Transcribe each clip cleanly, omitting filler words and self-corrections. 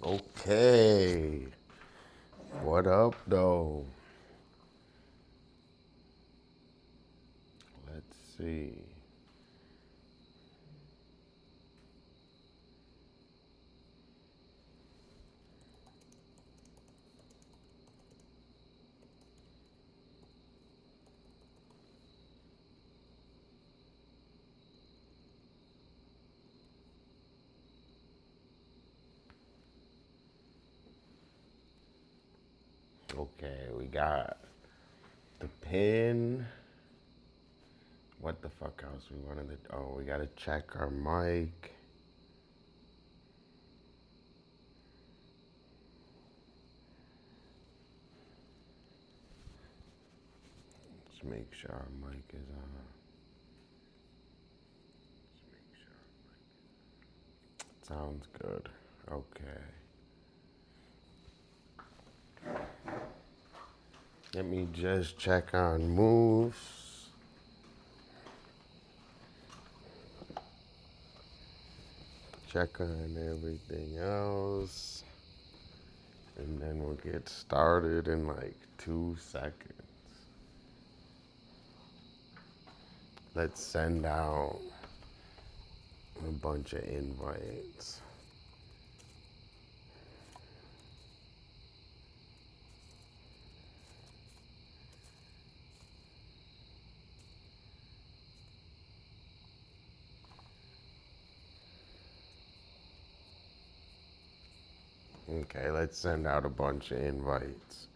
Okay. What up, though? Let's see. Okay, we got the pin. What the fuck else we wanted to... Oh, we gotta check our mic. Let's make sure our mic is on. Sounds good. Okay. Let me just check on moves. Check on everything else. And then we'll get started in like 2 seconds. Let's send out a bunch of invites. Okay, let's send out a bunch of invites.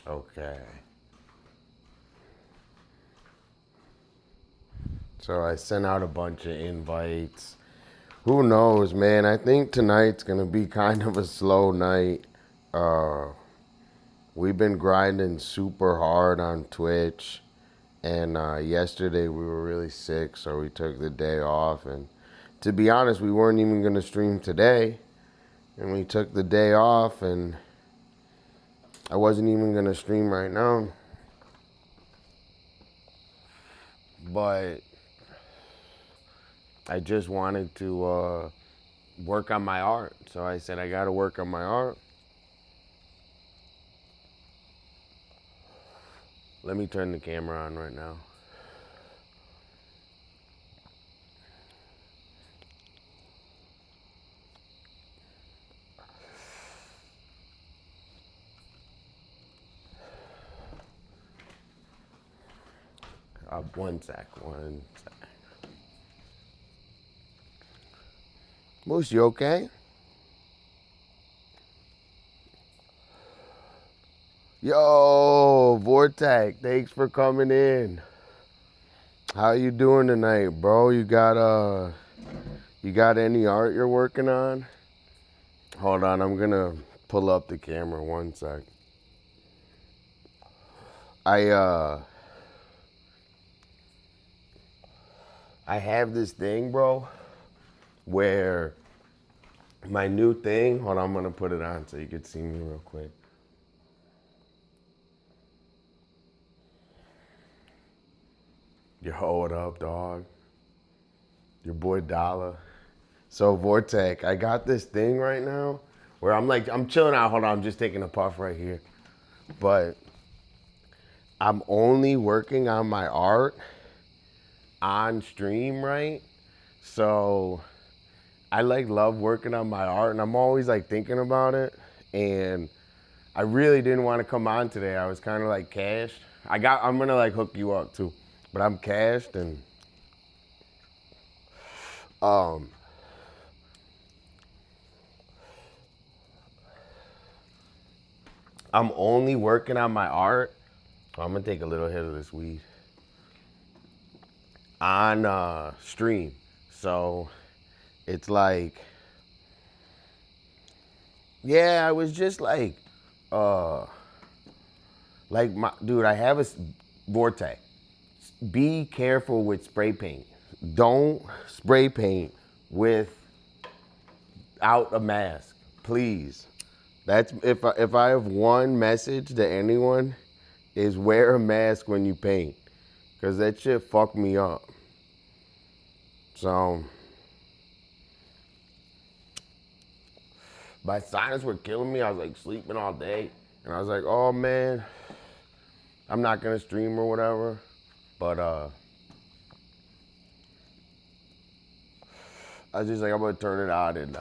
Okay. So I sent out a bunch of invites. Who knows, man? I think tonight's gonna be kind of a slow night. We've been grinding super hard on Twitch, and yesterday we were really sick, so we took the day off. And to be honest, we weren't even gonna stream today, and we took the day off, and I wasn't even gonna stream right now. But I just wanted to work on my art. So I said, I gotta work on my art. Let me turn the camera on right now. One sec. Moose, you okay? Yo, Vortex, thanks for coming in. How you doing tonight, bro? You got any art you're working on? Hold on, I'm gonna pull up the camera one sec. I have this thing, bro, where my new thing, hold on, I'm gonna put it on so you can see me real quick. Yo, what up, dog? Your boy Dolla. So Vortex, I got this thing right now where I'm chilling out. Hold on, I'm just taking a puff right here. But I'm only working on my art on stream, right? So I love working on my art, and I'm always thinking about it. And I really didn't want to come on today. I was kind of cashed. I'm gonna hook you up too, but I'm cashed and I'm only working on my art. I'm gonna take a little hit of this weed. on stream. So it's like, yeah, I was just like my dude, I have a vortex. Be careful with spray paint. Don't spray paint without a mask, please. That's if I have one message to anyone is wear a mask when you paint, cause that shit fucked me up. So my sinus were killing me. I was like sleeping all day, and I was like, oh man, I'm not gonna stream or whatever. But I was just like, I'm gonna turn it on and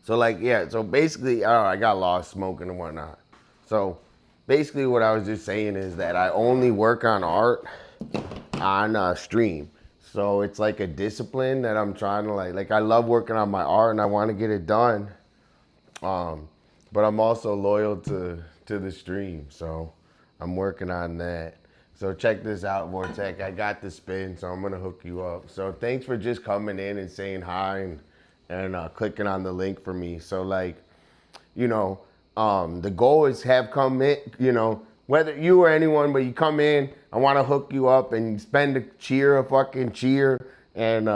so like, yeah, so basically, I got lost smoking and whatnot. So basically what I was just saying is that I only work on art on stream. So it's like a discipline that I'm trying to like I love working on my art and I want to get it done. But I'm also loyal to the stream. So I'm working on that. So check this out, Vortex. I got the spin, so I'm gonna hook you up. So thanks for just coming in and saying hi and clicking on the link for me. So like, you know, the goal is have come in, you know, whether you or anyone, but you come in, I want to hook you up and spend a fucking cheer, and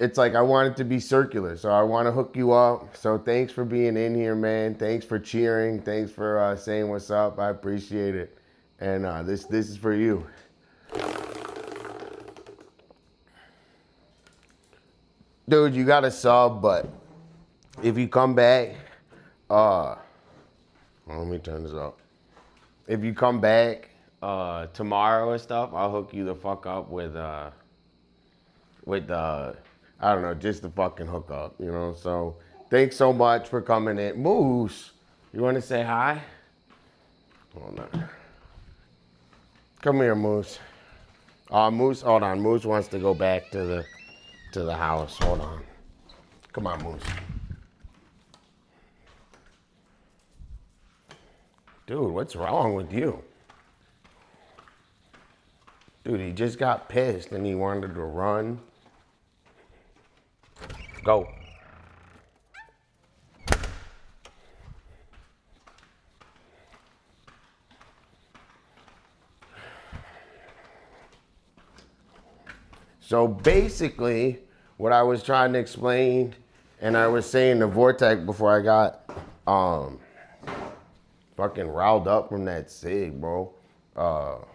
it's like I want it to be circular, so I want to hook you up. So thanks for being in here, man. Thanks for cheering. Thanks for saying what's up. I appreciate it. And this is for you. Dude, you got a sub, but if you come back, let me turn this up. If you come back tomorrow and stuff, I'll hook you the fuck up with I don't know, just the fucking hook up, you know? So thanks so much for coming in. Moose, you want to say hi? Hold on. Come here, Moose. Moose, hold on. Moose wants to go back to the house. Hold on. Come on, Moose. Dude, what's wrong with you? Dude, he just got pissed and he wanted to run. Go. So basically, what I was trying to explain, and I was saying the vortex before I got fucking riled up from that cig, bro.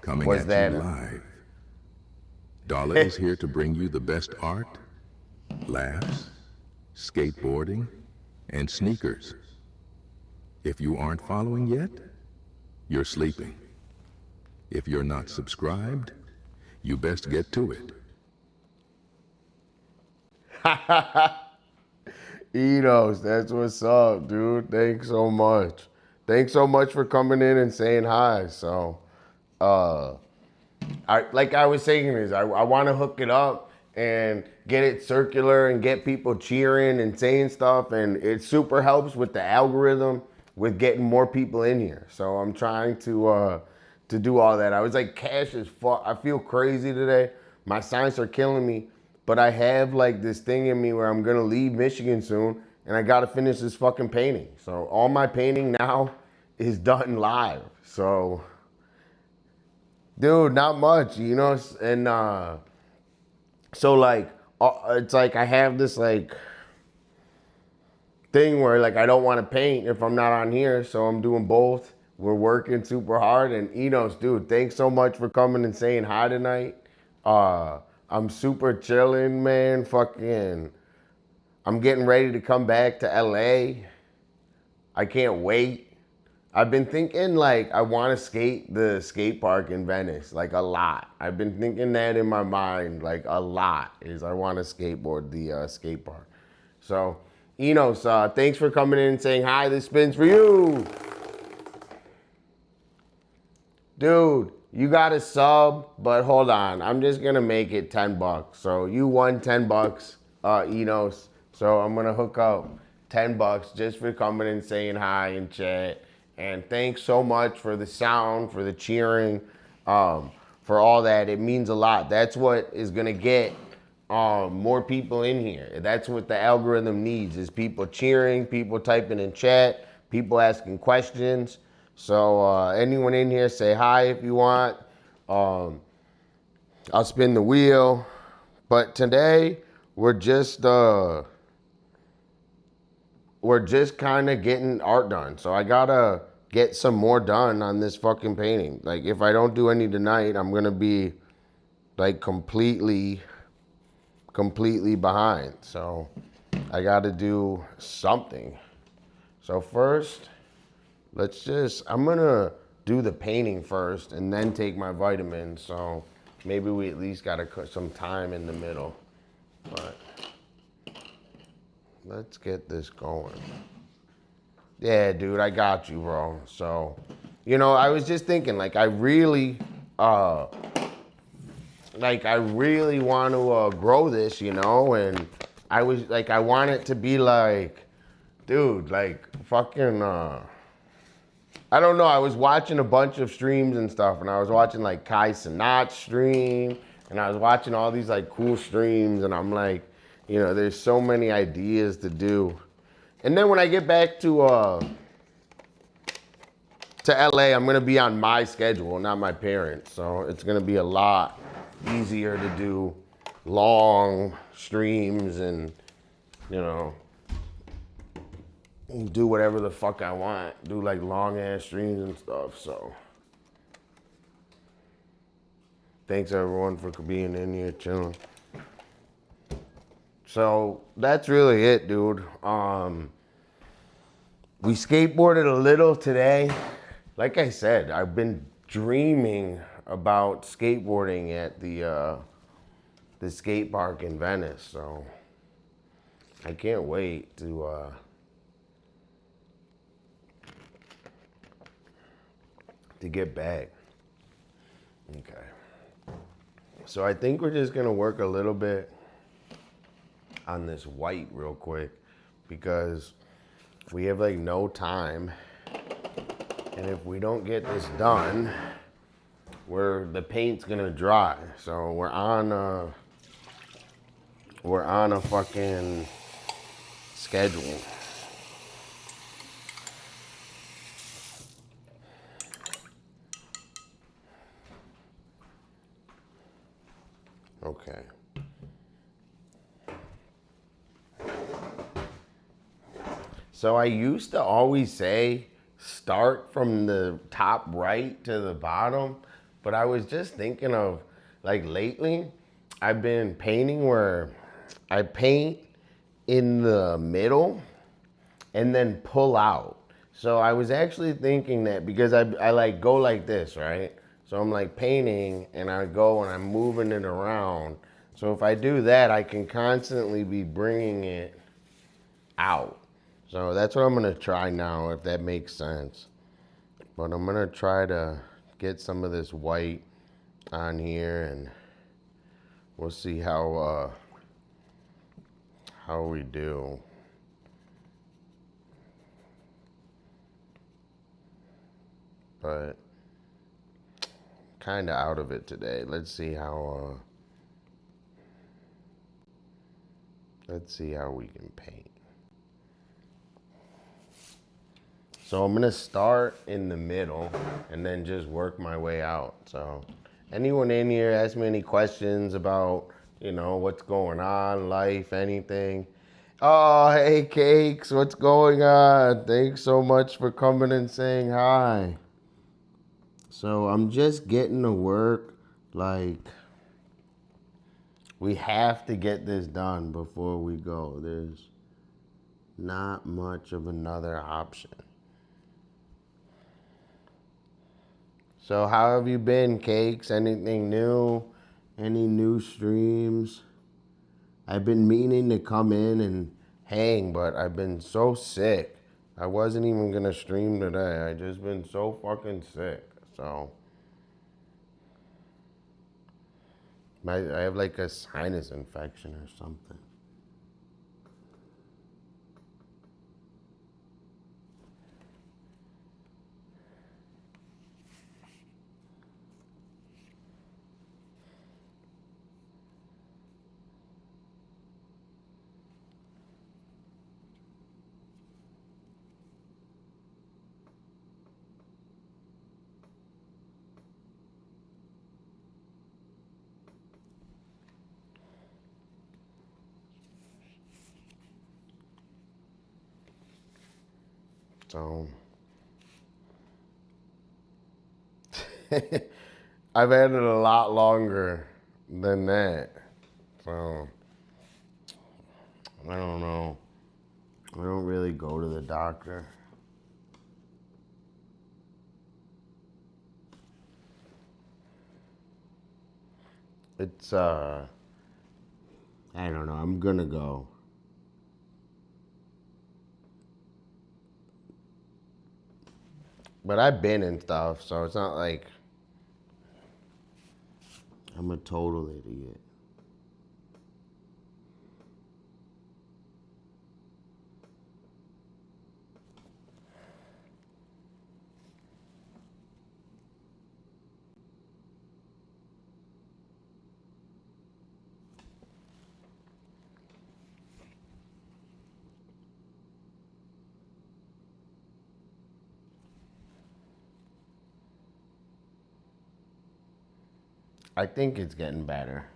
Coming at you live. Dolla is here to bring you the best art, laughs, skateboarding, and sneakers. If you aren't following yet, you're sleeping. If you're not subscribed, you best get to it. Enos, that's what's up, dude. Thanks so much. Thanks so much for coming in and saying hi. So, like I was saying is, I want to hook it up and get it circular and get people cheering and saying stuff, and it super helps with the algorithm with getting more people in here. So I'm trying to do all that. I was like, cash is fuck. I feel crazy today. My signs are killing me. But I have like this thing in me where I'm gonna leave Michigan soon and I gotta finish this fucking painting. So all my painting now is done live. So, dude, not much, you know? And so like, it's like I have this like thing where like I don't wanna paint if I'm not on here. So I'm doing both. We're working super hard. And Enos, dude, thanks so much for coming and saying hi tonight. I'm super chilling, man. Fucking, I'm getting ready to come back to LA. I can't wait. I've been thinking like I want to skate the skate park in Venice, like a lot. I've been thinking that in my mind, like a lot, is I want to skateboard the skate park. So, Enos, thanks for coming in and saying hi. This spin's for you. Dude, you got a sub, but hold on. I'm just gonna make it $10. So you won $10, Enos. So I'm gonna hook up $10 just for coming and saying hi and chat And thanks so much for the sound, for the cheering, for all that. It means a lot. That's what is going to get more people in here. That's what the algorithm needs, is people cheering, people typing in chat, people asking questions. So anyone in here, say hi if you want. I'll spin the wheel. But today, we're just kind of getting art done. So I gotta get some more done on this fucking painting. Like, if I don't do any tonight, I'm gonna be like completely behind. So I gotta do something. So first, I'm gonna do the painting first and then take my vitamins. So maybe we at least gotta cut some time in the middle. But let's get this going. Yeah, dude, I got you, bro. So, I was just thinking, like, I really want to grow this, and I want it to be like, dude, like, fucking, I don't know. I was watching a bunch of streams and stuff, and I was watching, like, Kai Cenat's stream, and I was watching all these, like, cool streams, and I'm like, there's so many ideas to do. And then when I get back to LA, I'm gonna be on my schedule, not my parents. So it's gonna be a lot easier to do long streams and, do whatever the fuck I want. Do like long ass streams and stuff. So thanks everyone for being in here chilling. So that's really it, dude. We skateboarded a little today. Like I said, I've been dreaming about skateboarding at the skate park in Venice. So I can't wait to get back. Okay. So I think we're just gonna work a little bit on this white real quick because we have like no time, and if we don't get this done, the paint's gonna dry. So we're on a fucking schedule. Okay. So I used to always say start from the top right to the bottom, but I was just thinking of, like, lately I've been painting where I paint in the middle and then pull out. So I was actually thinking that because I like go like this, right? So I'm like painting and I go and I'm moving it around. So if I do that, I can constantly be bringing it out. So that's what I'm gonna try now, if that makes sense. But I'm gonna try to get some of this white on here, and we'll see how we do. But kind of out of it today. Let's see how we can paint. So I'm gonna start in the middle and then just work my way out. So anyone in here, ask me any questions about, what's going on, life, anything. Oh, hey Cakes, what's going on? Thanks so much for coming and saying hi. So I'm just getting to work. Like, we have to get this done before we go. There's not much of another option. So how have you been, Cakes? Anything new? Any new streams? I've been meaning to come in and hang, but I've been so sick. I wasn't even gonna stream today. I just been so fucking sick. So I have like a sinus infection or something. So I've had it a lot longer than that. So I don't know. I don't really go to the doctor. It's I don't know. I'm gonna go. But I've been and stuff, so it's not like I'm a total idiot. I think it's getting better.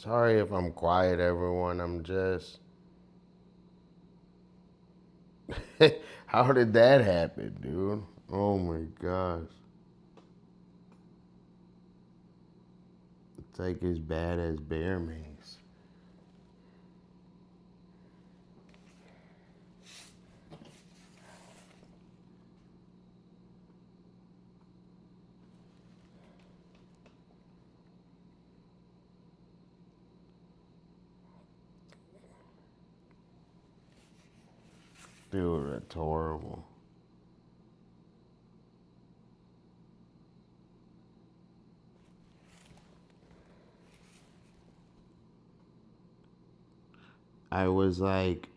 Sorry if I'm quiet, everyone. I'm just. How did that happen, dude? Oh my gosh. It's like as bad as bear mace. Dude, that's horrible. I was like,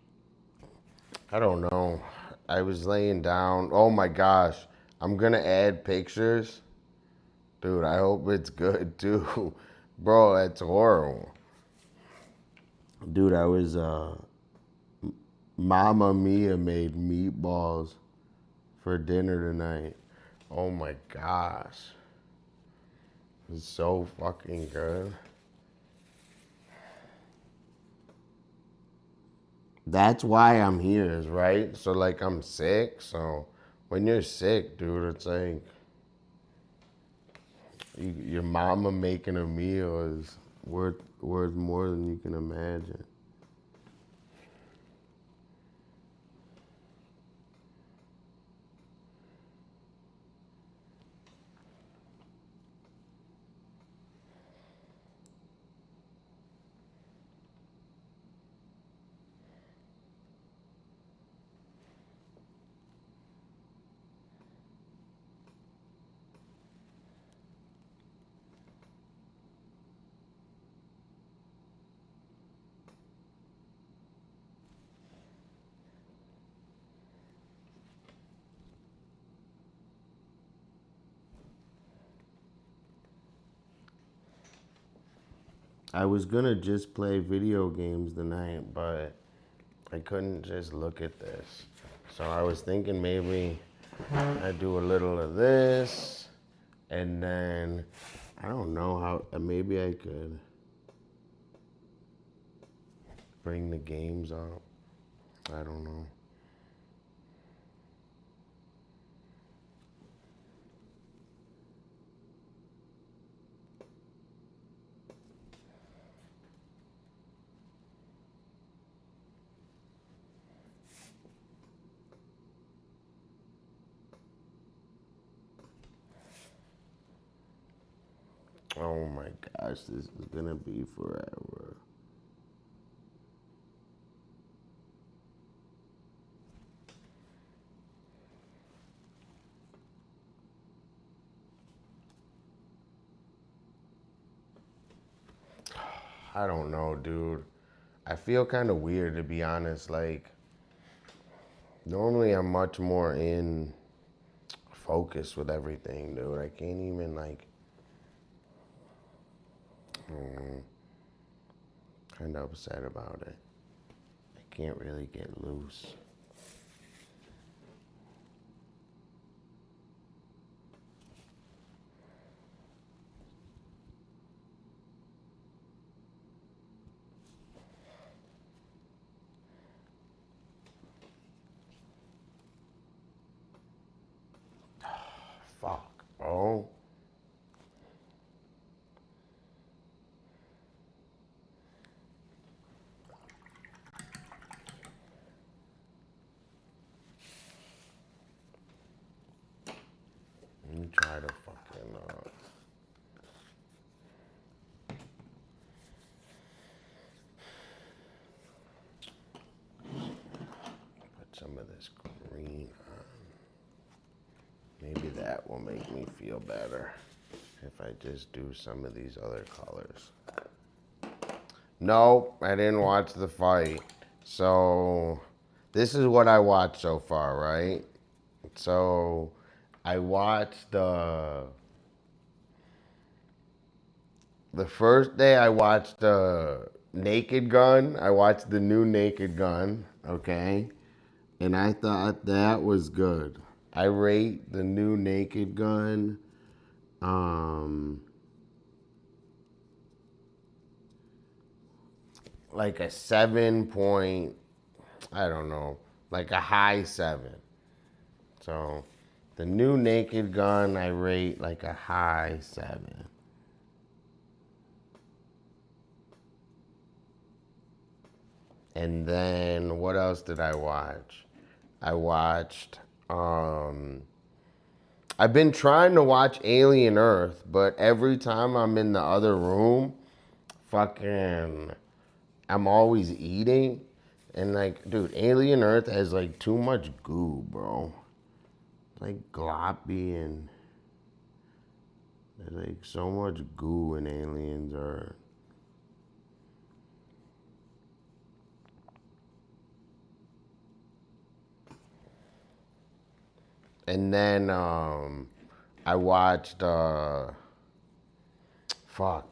I don't know. I was laying down. Oh my gosh. I'm gonna add pictures. Dude, I hope it's good too. Bro, that's horrible. Dude, I was Mama Mia made meatballs for dinner tonight. Oh my gosh. It's so fucking good. That's why I'm here, is right? So like I'm sick, so when you're sick, dude, it's like your mama making a meal is worth more than you can imagine. I was gonna just play video games tonight, but I couldn't just look at this. So I was thinking maybe I do a little of this, and then I don't know how. Maybe I could bring the games up. I don't know. Oh my gosh, this is gonna be forever. I don't know, dude. I feel kind of weird, to be honest. Like, normally I'm much more in focus with everything, dude. I can't even, like, kind of upset about it. I can't really get loose. Fuck, bro. Let me try to fucking, put some of this green on. Maybe that will make me feel better if I just do some of these other colors. No, I didn't watch the fight. So, this is what I watched so far, right? So, I watched the first day I watched the Naked Gun. I watched the new Naked Gun, okay? And I thought that was good. I rate the new Naked Gun like a 7 point, I don't know, like a high 7. So the new Naked Gun I rate like a high 7. And then what else did I watch? I watched I've been trying to watch Alien Earth, but every time I'm in the other room, fucking I'm always eating. And like, dude, Alien Earth has like too much goo, bro. Like gloppy and there's like so much goo in Aliens Earth. And then I watched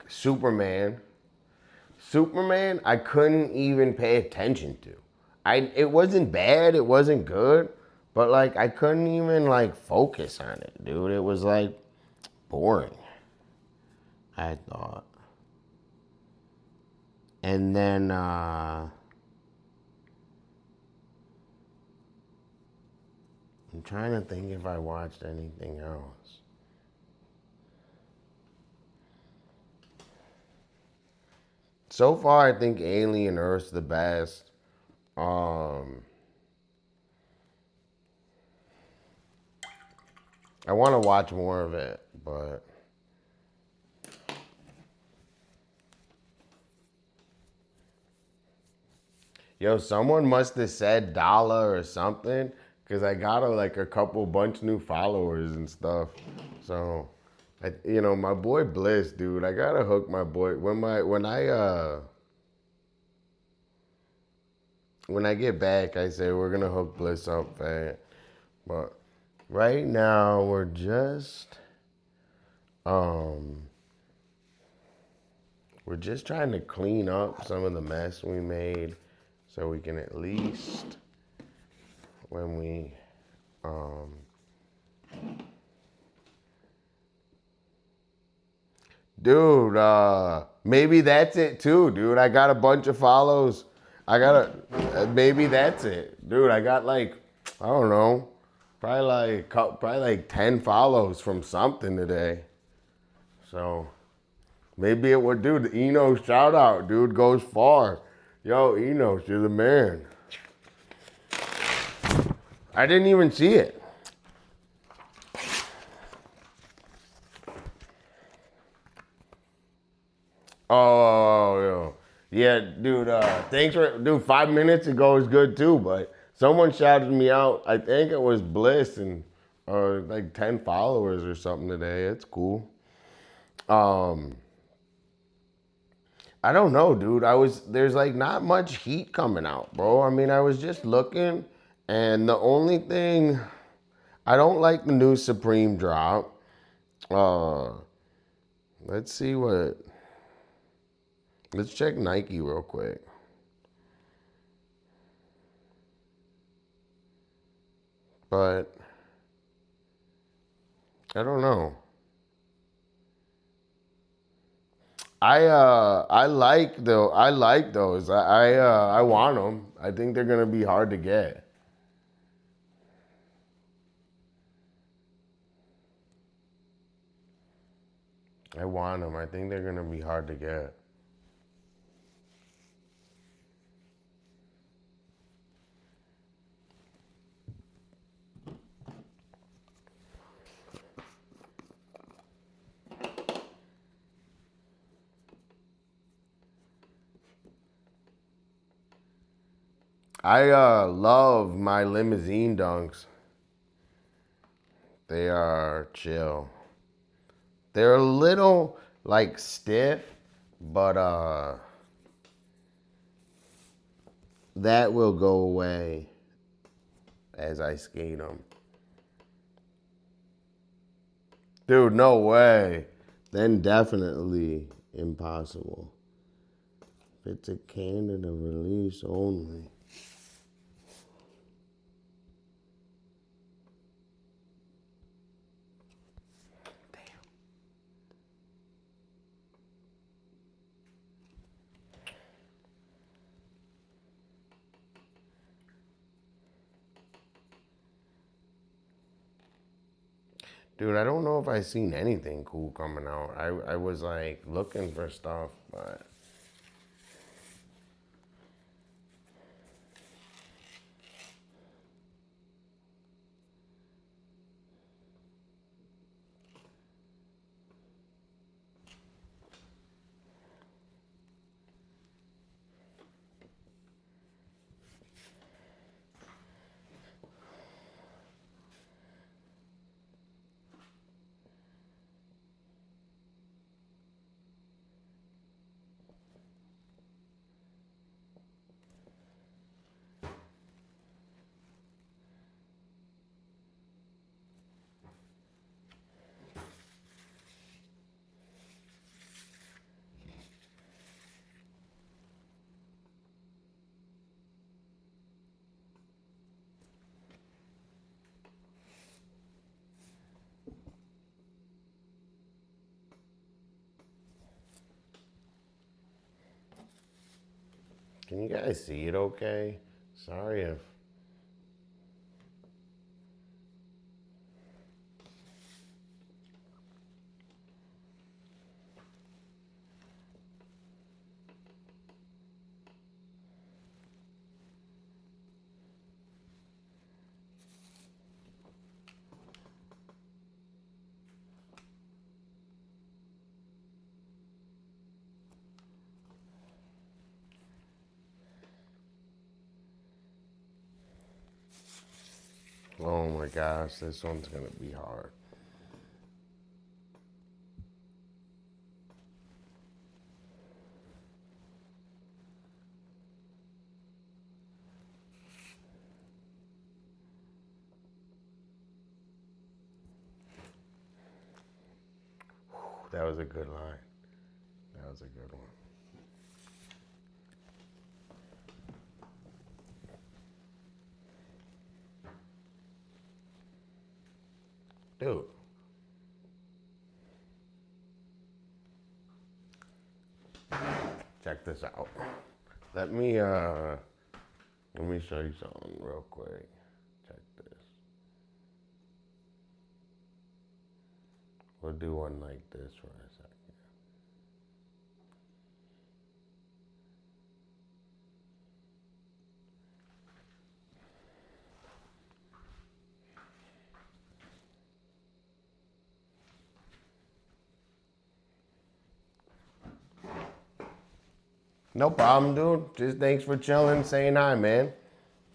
Superman. Superman, I couldn't even pay attention to. It wasn't bad, it wasn't good, but like I couldn't even like focus on it, dude. It was like boring, I thought. And then I'm trying to think if I watched anything else. So far, I think Alien Earth's the best. I want to watch more of it, but yo, someone must have said Dolla or something, cause I got like a bunch new followers and stuff. So, my boy Bliss, dude, I gotta hook my boy when I get back. I say we're gonna hook Bliss up, fat. But right now we're just trying to clean up some of the mess we made, so we can at least when we dude, maybe that's it too, dude. I got a bunch of follows. Maybe that's it, dude. I got like, I don't know, probably like 10 follows from something today. So maybe it would, dude. The Eno shout out, dude, goes far. Yo, Enos, you're the man. I didn't even see it. Oh, yeah, dude. Thanks for, dude. 5 minutes ago was good too, but someone shouted me out. I think it was Bliss and like 10 followers or something today. It's cool. I don't know, dude. There's like not much heat coming out, bro. I mean, I was just looking, and the only thing, I don't like the new Supreme drop. Uh, let's see let's check Nike real quick. But I don't know. I like those. I want them. I think they're gonna be hard to get. I want them. I think they're gonna be hard to get. I love my limousine dunks. They are chill. They're a little like stiff, but that will go away as I skate them. Dude, no way. Then definitely impossible. If it's a Canada release only. Dude, I don't know if I seen anything cool coming out. I was like looking for stuff, but can you guys see it okay? Sorry if oh my gosh, this one's gonna be hard. That was a good line. That was a good one. Dude. Check this out. Let me show you something real quick. Check this. We'll do one like this for a second. No problem, dude. Just thanks for chilling, saying hi, man.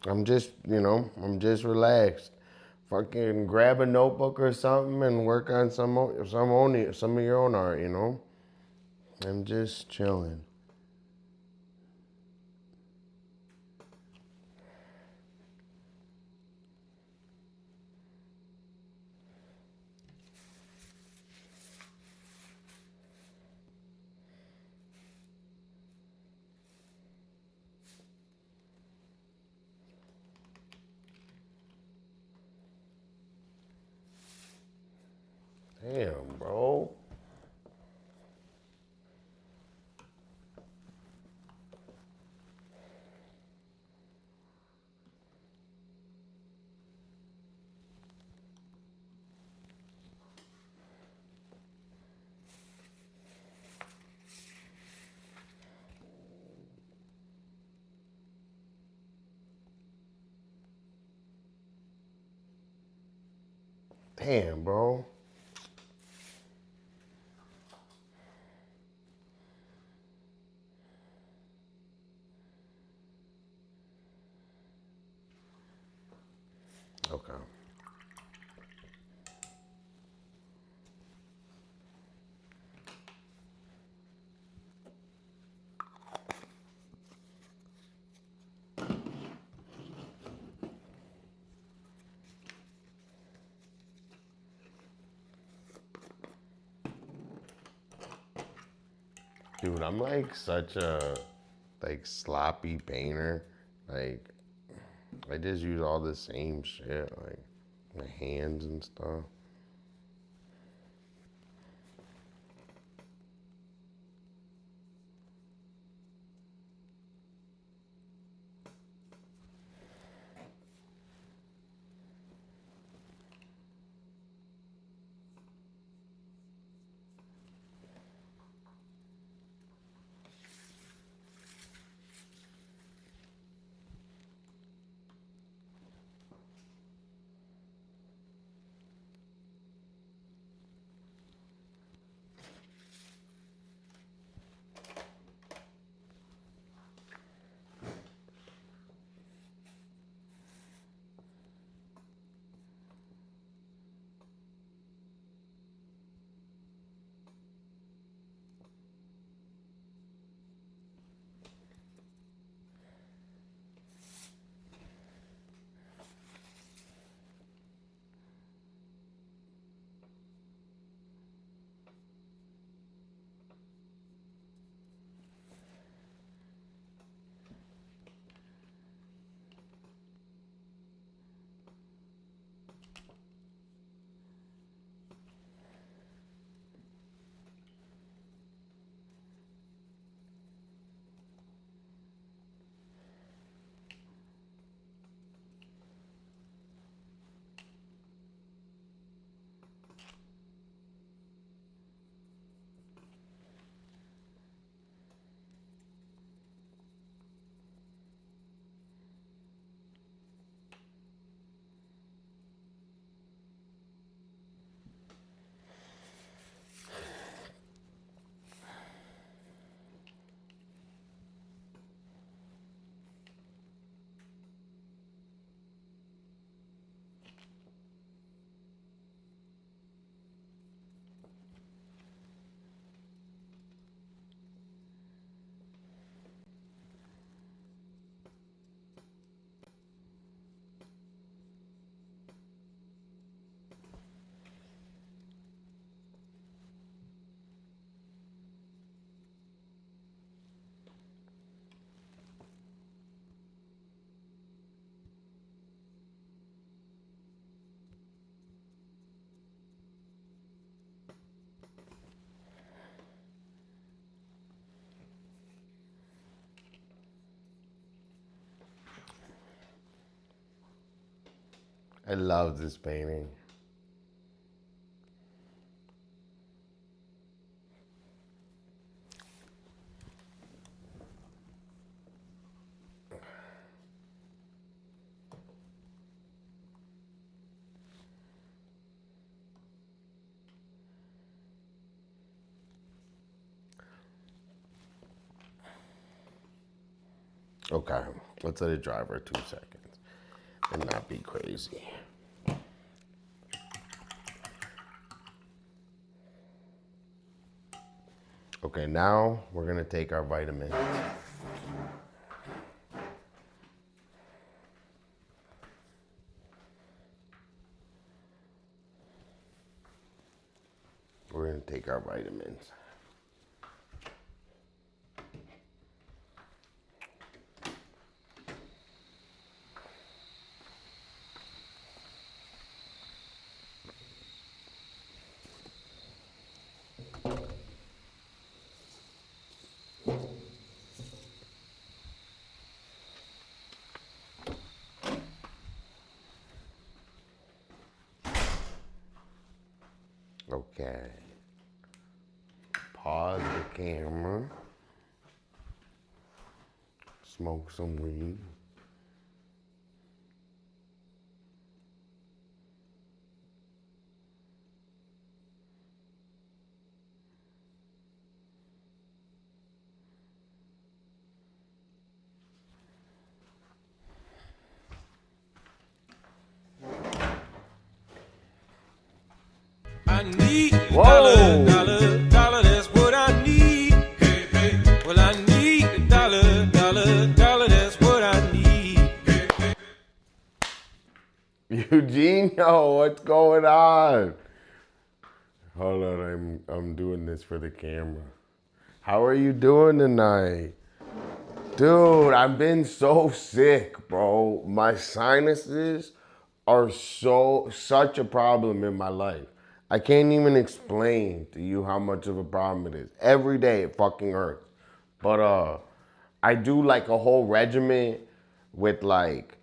I'm just, I'm just relaxed. Fucking grab a notebook or something and work on some of your own art, I'm just chilling. bro. Damn, bro. Okay. Dude, I'm like such a like sloppy painter. Like I just use all the same shit, like my hands and stuff. I love this painting. Okay, let's let it dry for 2 seconds and not be crazy. Okay, now we're gonna take our vitamins. We're gonna take our vitamins. Okay. Pause the camera. Smoke some weed. I need a dollar, dollar, dollar, that's what I need. Hey, hey. Well, I need a dollar, dollar, dollar, that's what I need. Hey, hey. Eugenio, what's going on? Hold on, I'm doing this for the camera. How are you doing tonight? Dude, I've been so sick, bro. My sinuses are such a problem in my life. I can't even explain to you how much of a problem it is. Every day it fucking hurts. But I do like a whole regimen with like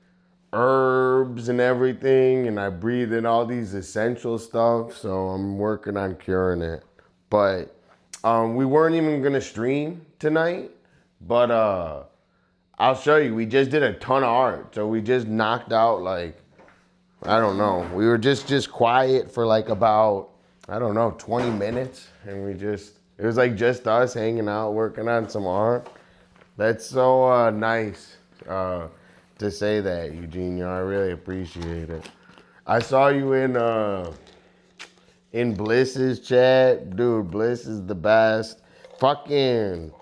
herbs and everything, and I breathe in all these essential stuff, so I'm working on curing it. But we weren't even gonna stream tonight, but I'll show you. We just did a ton of art, so we just knocked out like, I don't know. We were just quiet for like about, I don't know, 20 minutes, and it was like just us hanging out, working on some art. That's so nice to say that, Eugenio. I really appreciate it. I saw you in Bliss's chat. Dude, Bliss is the best. Fucking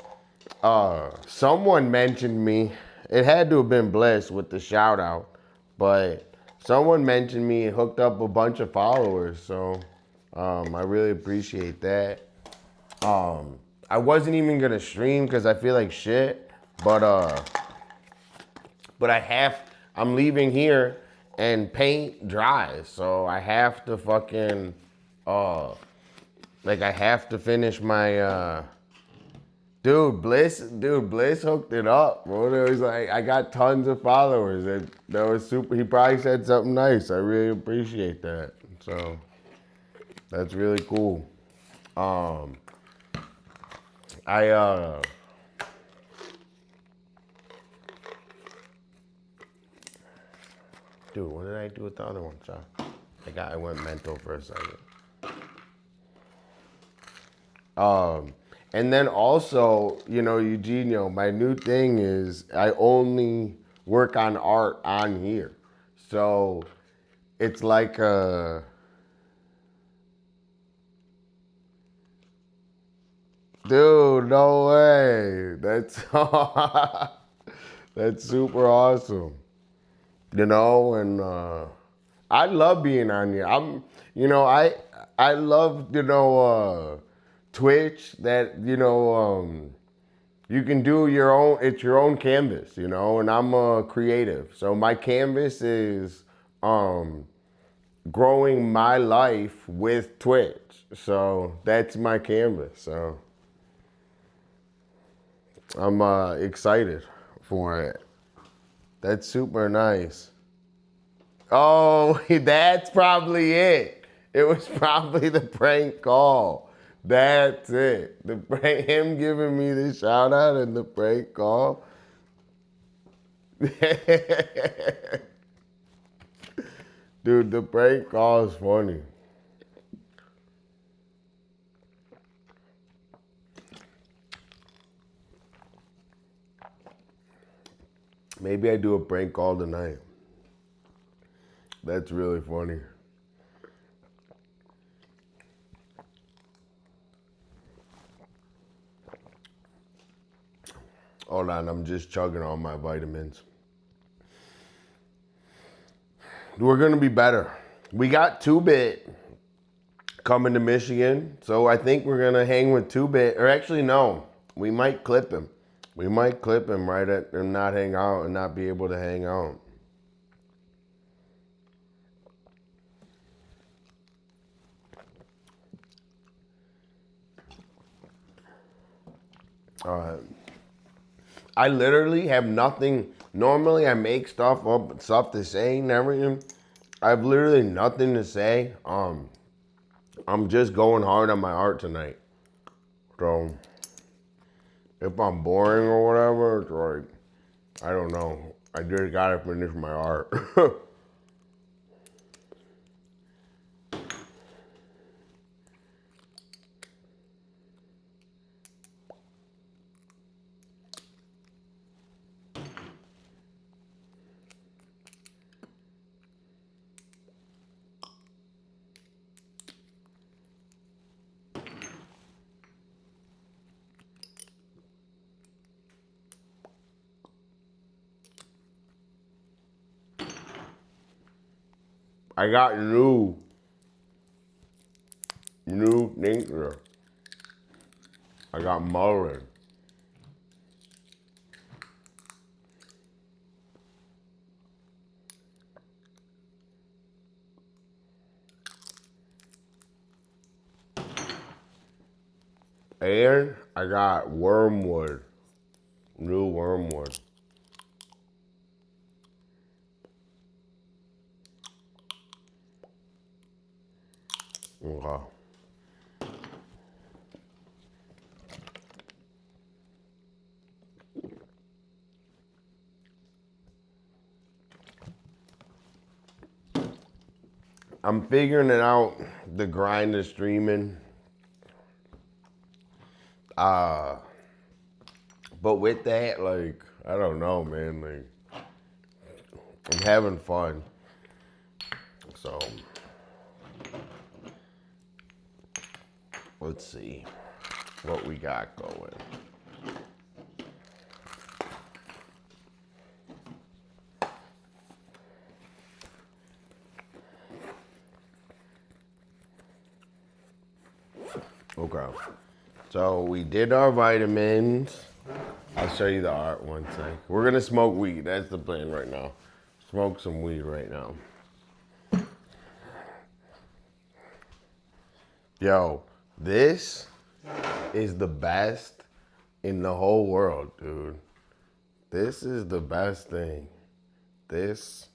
someone mentioned me. It had to have been Bliss with the shout out, but someone mentioned me and hooked up a bunch of followers, so I really appreciate that. I wasn't even gonna stream because I feel like shit, but I'm leaving here and paint dries, so I have to fucking I have to finish my Dude, Bliss hooked it up, bro. It was like, I got tons of followers. That was super. He probably said something nice. I really appreciate that. So that's really cool. Dude, what did I do with the other one, Sean? I went mental for a second. And then also, Eugenio, my new thing is I only work on art on here. So it's like dude, no way. That's that's super awesome. And I love being on here. I love, Twitch, that, you can do it's your own canvas, and I'm a creative. So my canvas is growing my life with Twitch. So that's my canvas. So I'm excited for it. That's super nice. Oh, that's probably it. It was probably the prank call. That's it. Him giving me the shout out and the prank call. Dude, the prank call is funny. Maybe I do a prank call tonight. That's really funny. Hold on, I'm just chugging all my vitamins. We're gonna be better. We got 2-Bit coming to Michigan, so I think we're gonna hang with 2-Bit. Or actually, no, we might clip him. We might clip him right at and not hang out and not be able to hang out. I literally have nothing. Normally, I make stuff up, stuff to say and everything. I have literally nothing to say. I'm just going hard on my art tonight. So if I'm boring or whatever, it's like, I don't know. I just gotta finish my art. I got new things here. I got Mullen. And I got wormwood. New wormwood. Okay. I'm figuring it out, the grind of streaming. But with that, like, I don't know, man. Like, I'm having fun. So, let's see what we got going. Okay. So we did our vitamins. I'll show you the art one sec. We're gonna smoke weed. That's the plan right now. Smoke some weed right now. Yo, this is the best in the whole world, dude. This is the best thing. This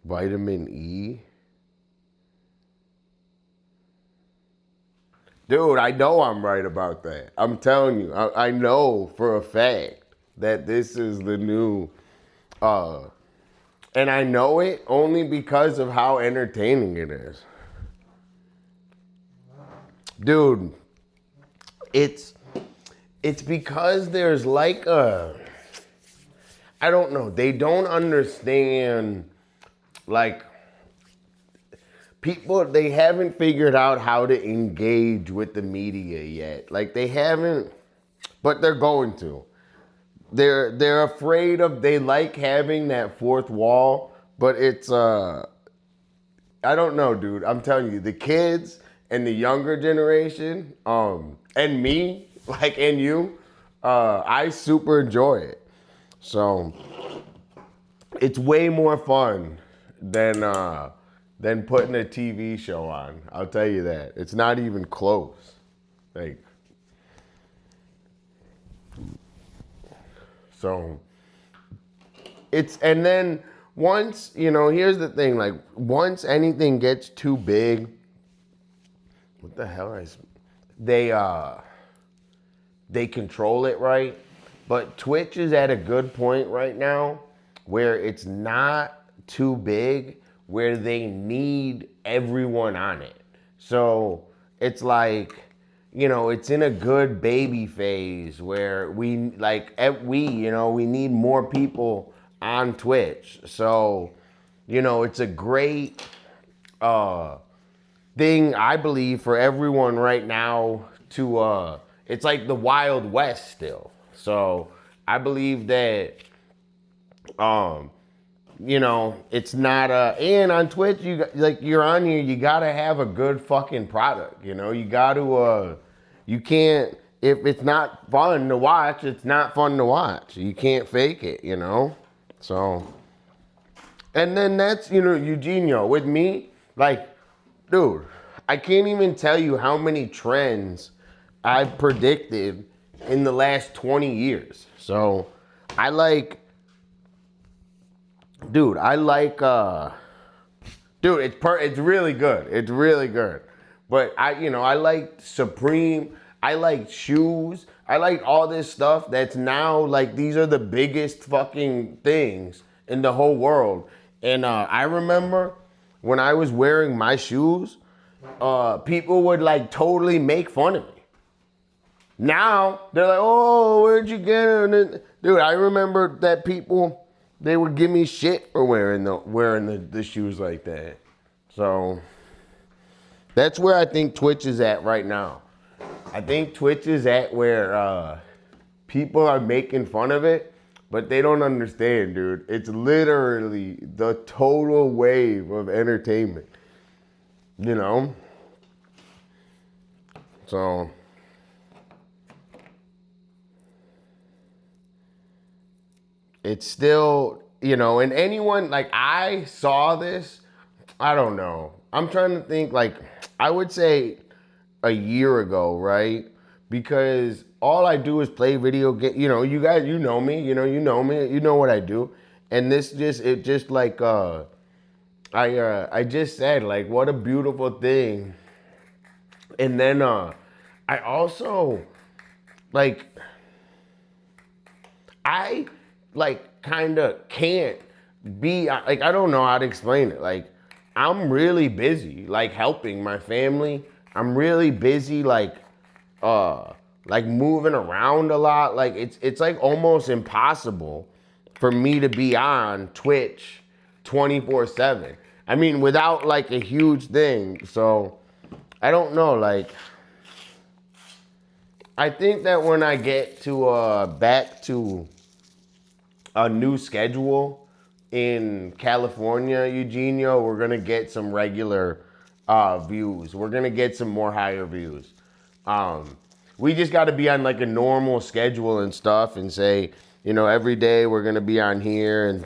vitamin E. Dude, I know I'm right about that. I'm telling you, I know for a fact that this is the new, and I know it only because of how entertaining it is. Dude, it's because there's like I don't know, they don't understand, like, people, they haven't figured out how to engage with the media yet. Like, they haven't, but they're going to. They're afraid of, they like having that fourth wall, but it's, I don't know, dude. I'm telling you, the kids and the younger generation, and me, like, and you, I super enjoy it. So, it's way more fun than putting a TV show on. I'll tell you that. It's not even close. Like, so it's, and then once, you know, here's the thing, like, once anything gets too big, what the hell is, they control it right. But Twitch is at a good point right now where it's not too big, where they need everyone on it. So it's like, you know, it's in a good baby phase where we need more people on Twitch. So, you know, it's a great thing, I believe, for everyone right now to, it's like the Wild West still. So I believe that, you know, it's not and on Twitch, you're on here, you gotta have a good fucking product, you know? You gotta, you can't, if it's not fun to watch, it's not fun to watch. You can't fake it, you know? So, and then that's, you know, Eugenio, with me, like, dude, I can't even tell you how many trends I've predicted in the last 20 years. So, Dude, it's really good. It's really good. But I liked Supreme. I liked shoes. I liked all this stuff that's now like these are the biggest fucking things in the whole world. And I remember when I was wearing my shoes, people would like totally make fun of me. Now they're like, "Oh, where'd you get it?" Dude, I remember that people they would give me shit for wearing the shoes like that. So that's where I think Twitch is at right now. I think Twitch is at where people are making fun of it, but they don't understand, dude. It's literally the total wave of entertainment. You know? So it's still, and anyone, like, I saw this, I don't know. I'm trying to think, like, I would say a year ago, right? Because all I do is play video games. You guys, you know me, you know me, you know what I do. And I just said, like, what a beautiful thing. And then I also, like, I like kind of can't be like, I don't know how to explain it. Like, I'm really busy like helping my family. I'm really busy like moving around a lot. Like it's like almost impossible for me to be on Twitch 24/7. I mean, without like a huge thing. So I don't know, like I think that when I get to back to a new schedule in California, Eugenio, we're gonna get some regular views. We're gonna get some more higher views. We just got to be on like a normal schedule and stuff, and say, every day we're gonna be on here, and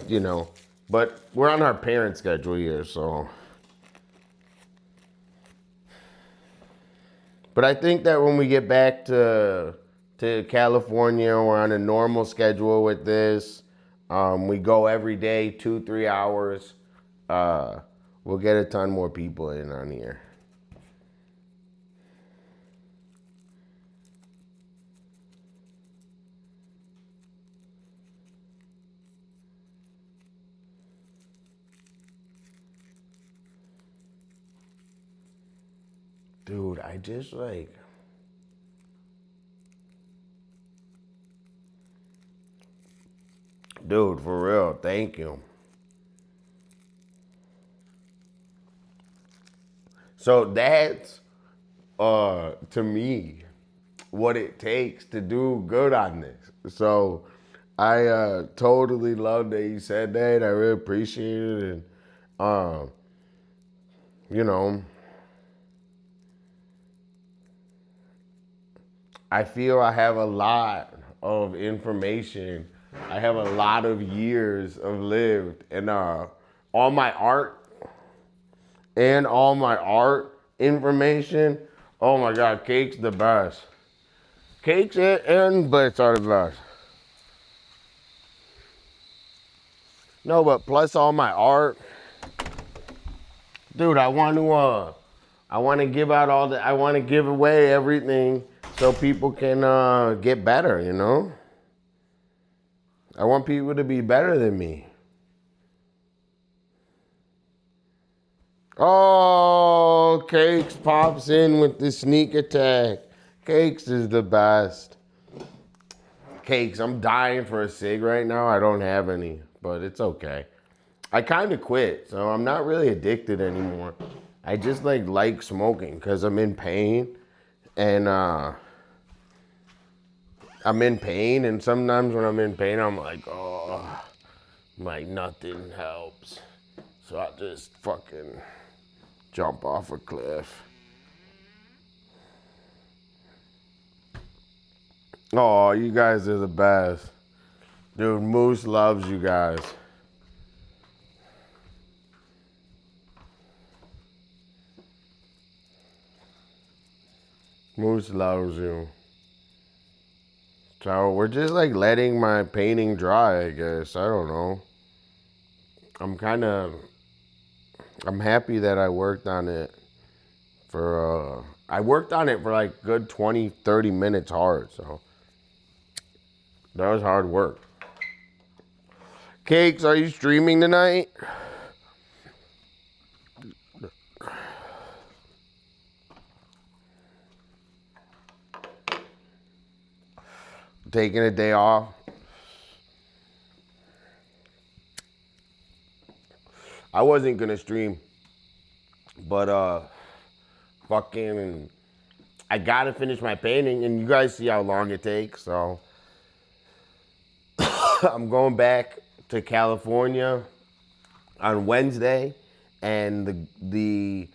but we're on our parent schedule here, so. But I think that when we get back to California, we're on a normal schedule with this. We go every day, 2-3 hours. We'll get a ton more people in on here. Dude, I just like... Dude, for real, thank you. So that's, to me, what it takes to do good on this. So I totally love that you said that. I really appreciate it. And, I feel I have a lot of information. I have a lot of years of lived, and all my art information. Oh my God, Cake's the best. Cake's and Blitz are the best. No, but plus all my art, dude. I want to give out I want to give away everything so people can get better. I want people to be better than me. Oh, Cakes pops in with the sneak attack. Cakes is the best. Cakes, I'm dying for a cig right now. I don't have any, but it's okay. I kind of quit, so I'm not really addicted anymore. I just like smoking because I'm in pain, and and sometimes when I'm in pain, I'm like, oh, nothing helps. So I just fucking jump off a cliff. Oh, you guys are the best. Dude, Moose loves you guys. Moose loves you. So we're just letting my painting dry, I guess. I don't know. I'm kind of I'm happy that I worked on it for, I worked on it for like good 20, 30 minutes hard, so that was hard work. Cakes, are you streaming tonight? Taking a day off? I wasn't gonna stream, but fucking, I gotta finish my painting, and you guys see how long it takes, so I'm going back to California on Wednesday, and the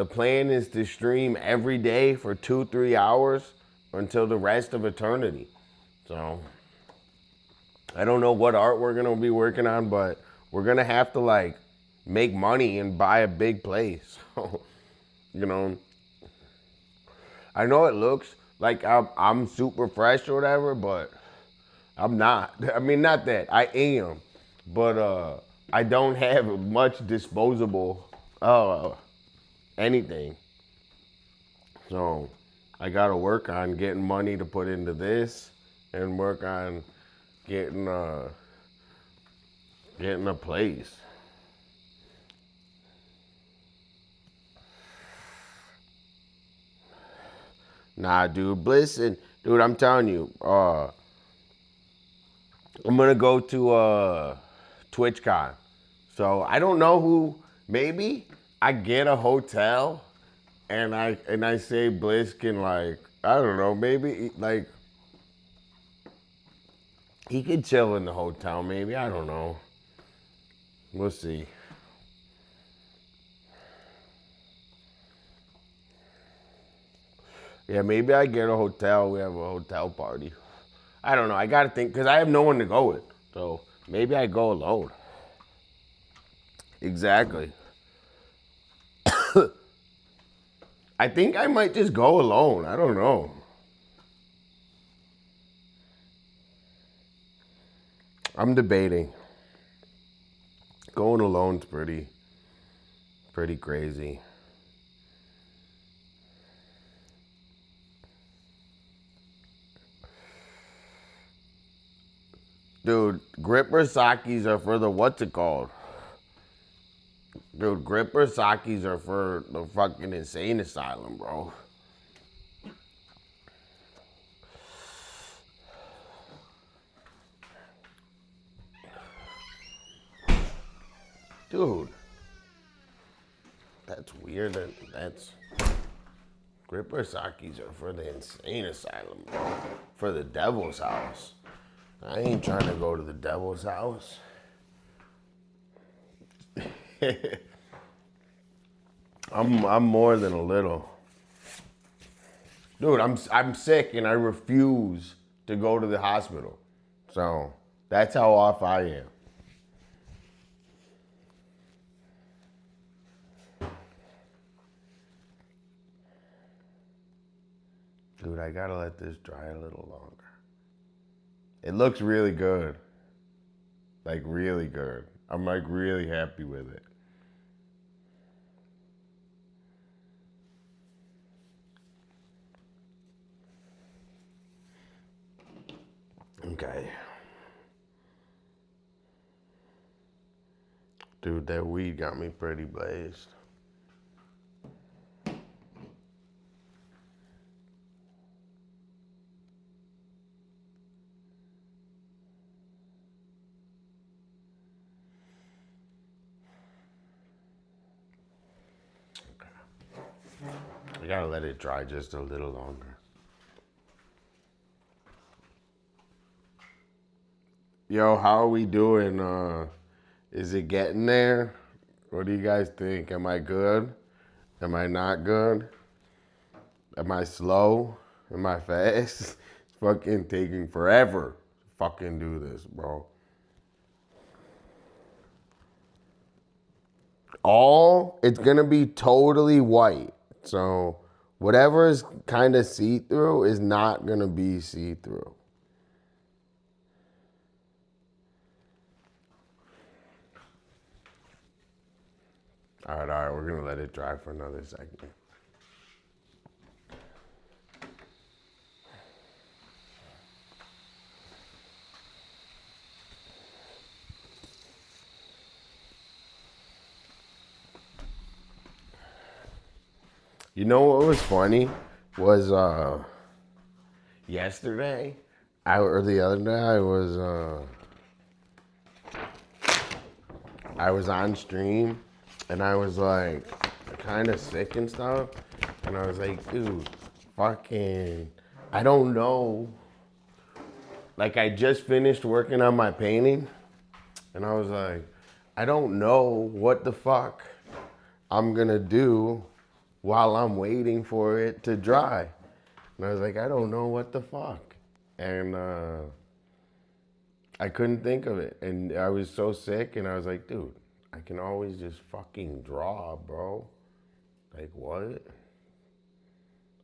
plan is to stream every day for 2-3 hours until the rest of eternity. So I don't know what art we're gonna be working on, but we're gonna have to like make money and buy a big place. You know, I know it looks like I'm super fresh or whatever, but I'm not. I mean, not that I am, but I don't have much disposable anything. So I gotta work on getting money to put into this, and work on getting a place. Nah, dude, listen, dude, I'm telling you, I'm gonna go to TwitchCon. So I don't know who. Maybe I get a hotel, and I say Bliss can, like, I don't know, maybe like he could chill in the hotel. Maybe, I don't know. We'll see. Yeah, maybe I get a hotel. We have a hotel party. I don't know. I gotta think, because I have no one to go with. So maybe I go alone. Exactly. I think I might just go alone. I don't know. I'm debating. Going alone's pretty crazy. Dude, gripper sakis are for the, what's it called? Dude, gripper sakis are for the fucking insane asylum, bro. Dude, that's weird. That's gripper sakis are for the insane asylum, bro. For the devil's house. I ain't trying to go to the devil's house. I'm more than a little. Dude, I'm sick and I refuse to go to the hospital. So that's how off I am. Dude, I gotta let this dry a little longer. It looks really good. Like, really good. I'm like really happy with it. Okay. Dude, that weed got me pretty blazed. I gotta let it dry just a little longer. Yo, how are we doing? Is it getting there? What do you guys think? Am I good? Am I not good? Am I slow? Am I fast? It's fucking taking forever to fucking do this, bro. It's gonna be totally white. So whatever is kind of see-through is not gonna be see-through. All right, we're gonna let it dry for another second. You know what was funny was yesterday, or the other day, I was on stream and I was like kind of sick and stuff, and I was like, dude, fucking, I don't know. Like I just finished working on my painting, and I was like, I don't know what the fuck I'm gonna do while I'm waiting for it to dry. And I was like, I don't know what the fuck. And I couldn't think of it. And I was so sick, and I was like, dude, I can always just fucking draw, bro. Like, what?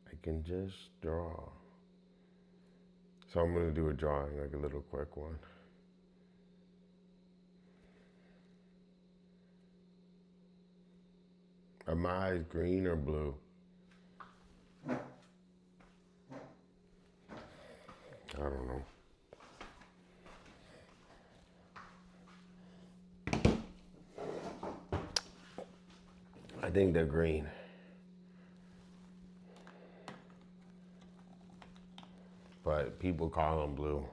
I can just draw. So I'm gonna do a drawing, like a little quick one. Are my eyes green or blue? I don't know. I think they're green. But people call them blue.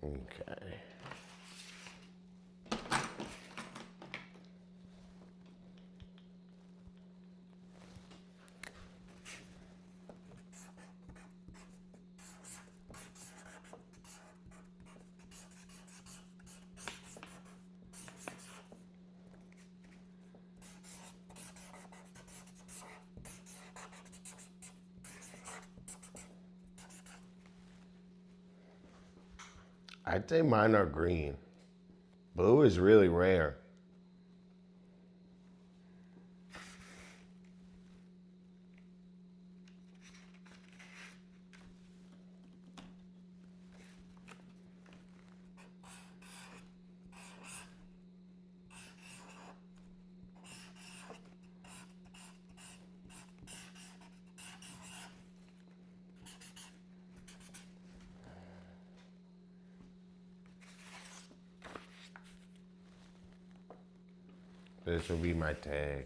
Okay. I'd say mine are green. Blue is really rare. This will be my tag.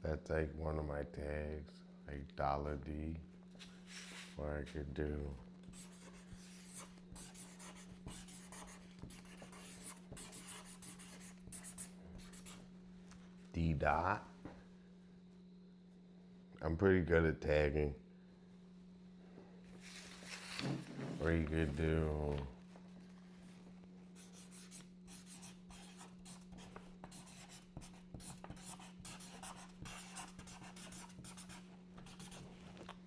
That's like one of my tags, like Dolla D. Or I could do D dot. I'm pretty good at tagging. Or you could do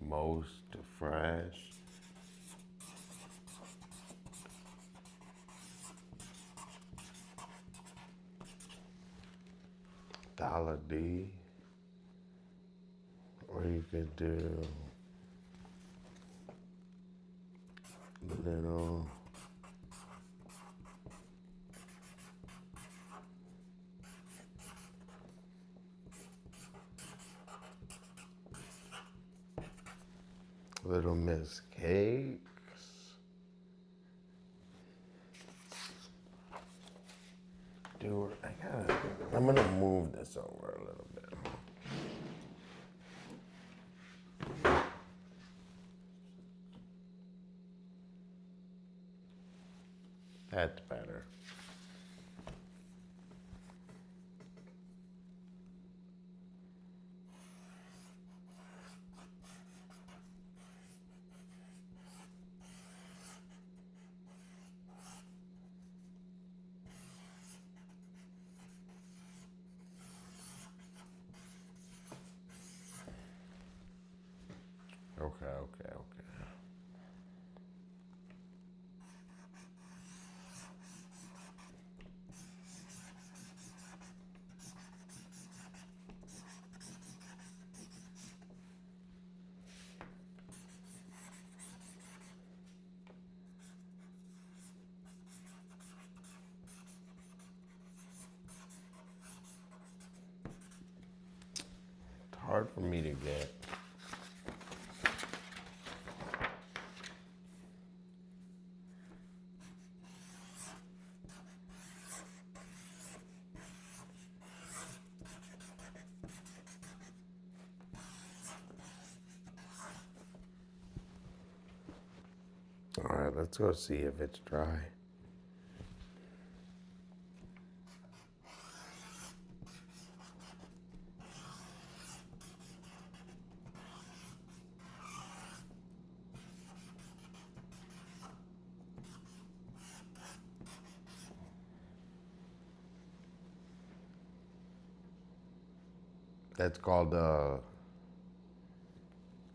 most fresh. Dolla D. Or you could do little Little Miss Cakes. Dude, I'm gonna move this over a little bit. That's better. Okay. hard for me to get. All right, let's go see if it's dry. That's called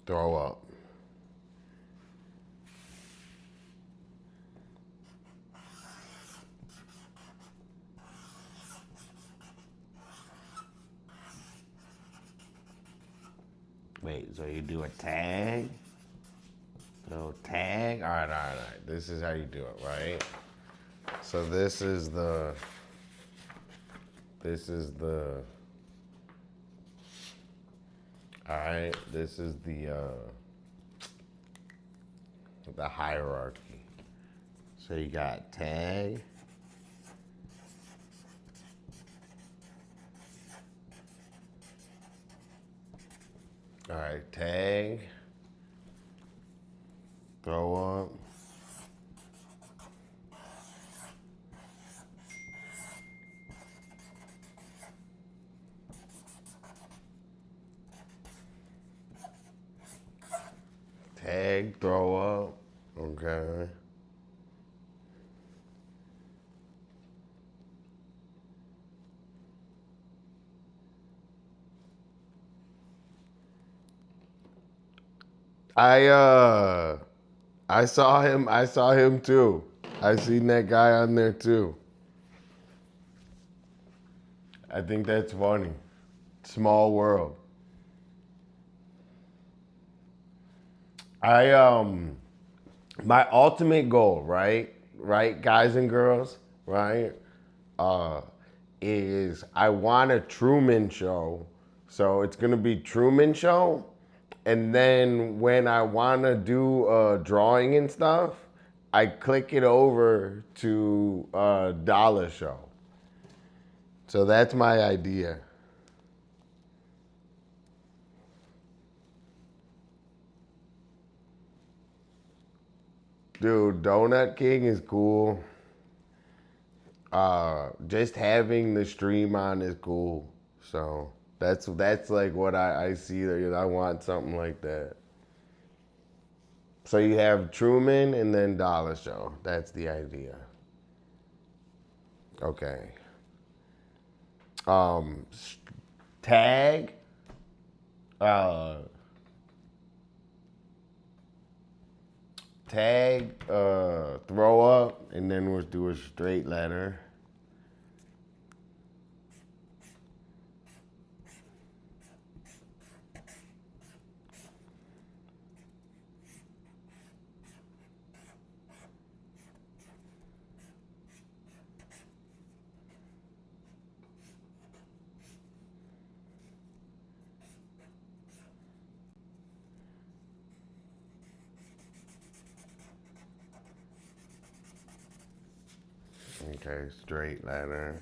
throw up. Wait, so you do a tag? So tag? All right. This is how you do it, right? So this is the all right, this is the hierarchy. So you got tag. All right, tag. Throw up. Tag, throw up. Okay. I saw him too. I seen that guy on there too. I think that's funny. Small world. My ultimate goal, right, guys and girls, right, is I want a Truman Show. So it's gonna be Truman Show, and then when I wanna do drawing and stuff, I click it over to Dolla Show. So that's my idea. Dude, Donut King is cool. Just having the stream on is cool. So that's like what I see. I want something like that. So you have Truman and then Dolla Show. That's the idea. Okay. Tag. Tag, throw up, and then we'll do a straight letter. Okay, straight letter.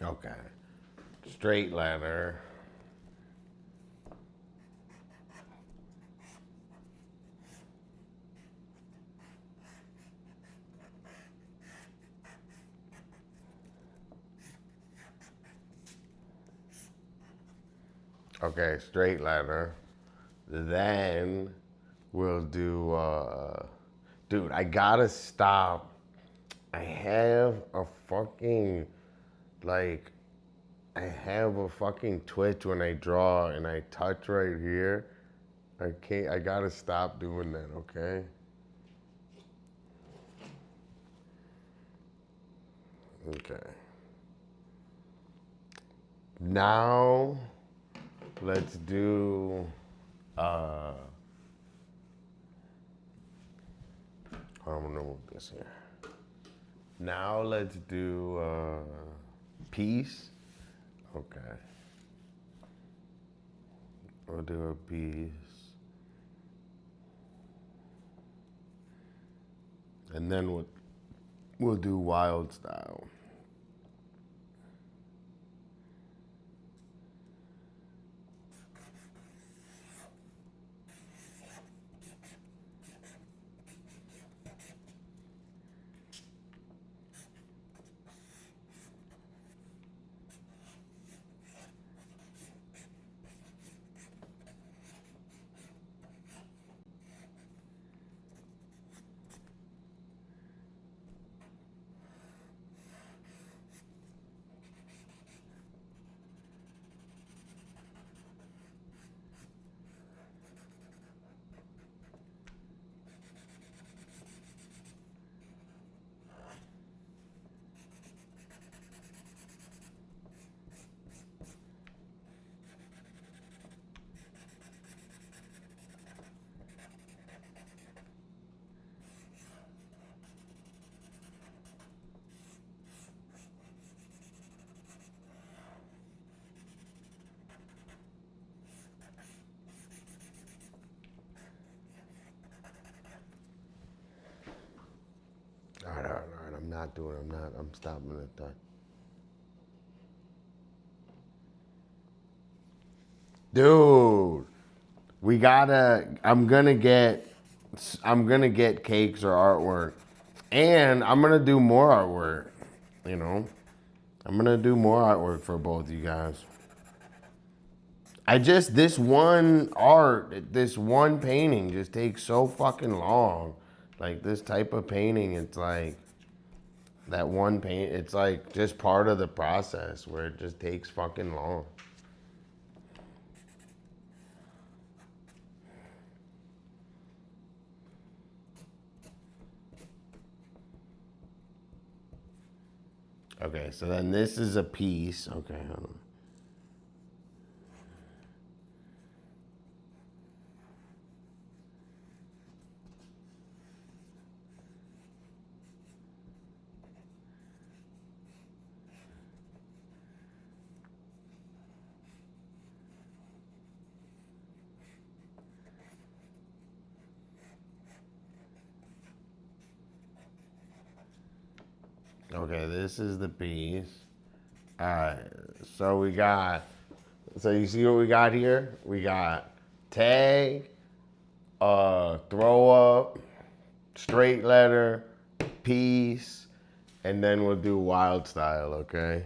Okay. Straight letter. Okay, straight letter. Then we'll do, dude, I gotta stop. I have a fucking, like, I have a fucking twitch when I draw and I touch right here. I gotta stop doing that, okay? Okay. Now, let's do, I'm gonna move this here. Now let's do, peace. Okay. We'll do a piece. And then we'll do wild style. All right. I'm stopping at that. Dude, I'm gonna get cakes or artwork. And I'm gonna do more artwork, you know? I'm gonna do more artwork for both you guys. This one painting just takes so fucking long. Like this type of painting, it's like that one paint, it's like just part of the process where it just takes fucking long. Okay, so then this is a piece. Okay, hold on. Okay, this is the piece. All right, so you see what we got here? We got tag, throw up, straight letter, piece, and then we'll do wild style, okay?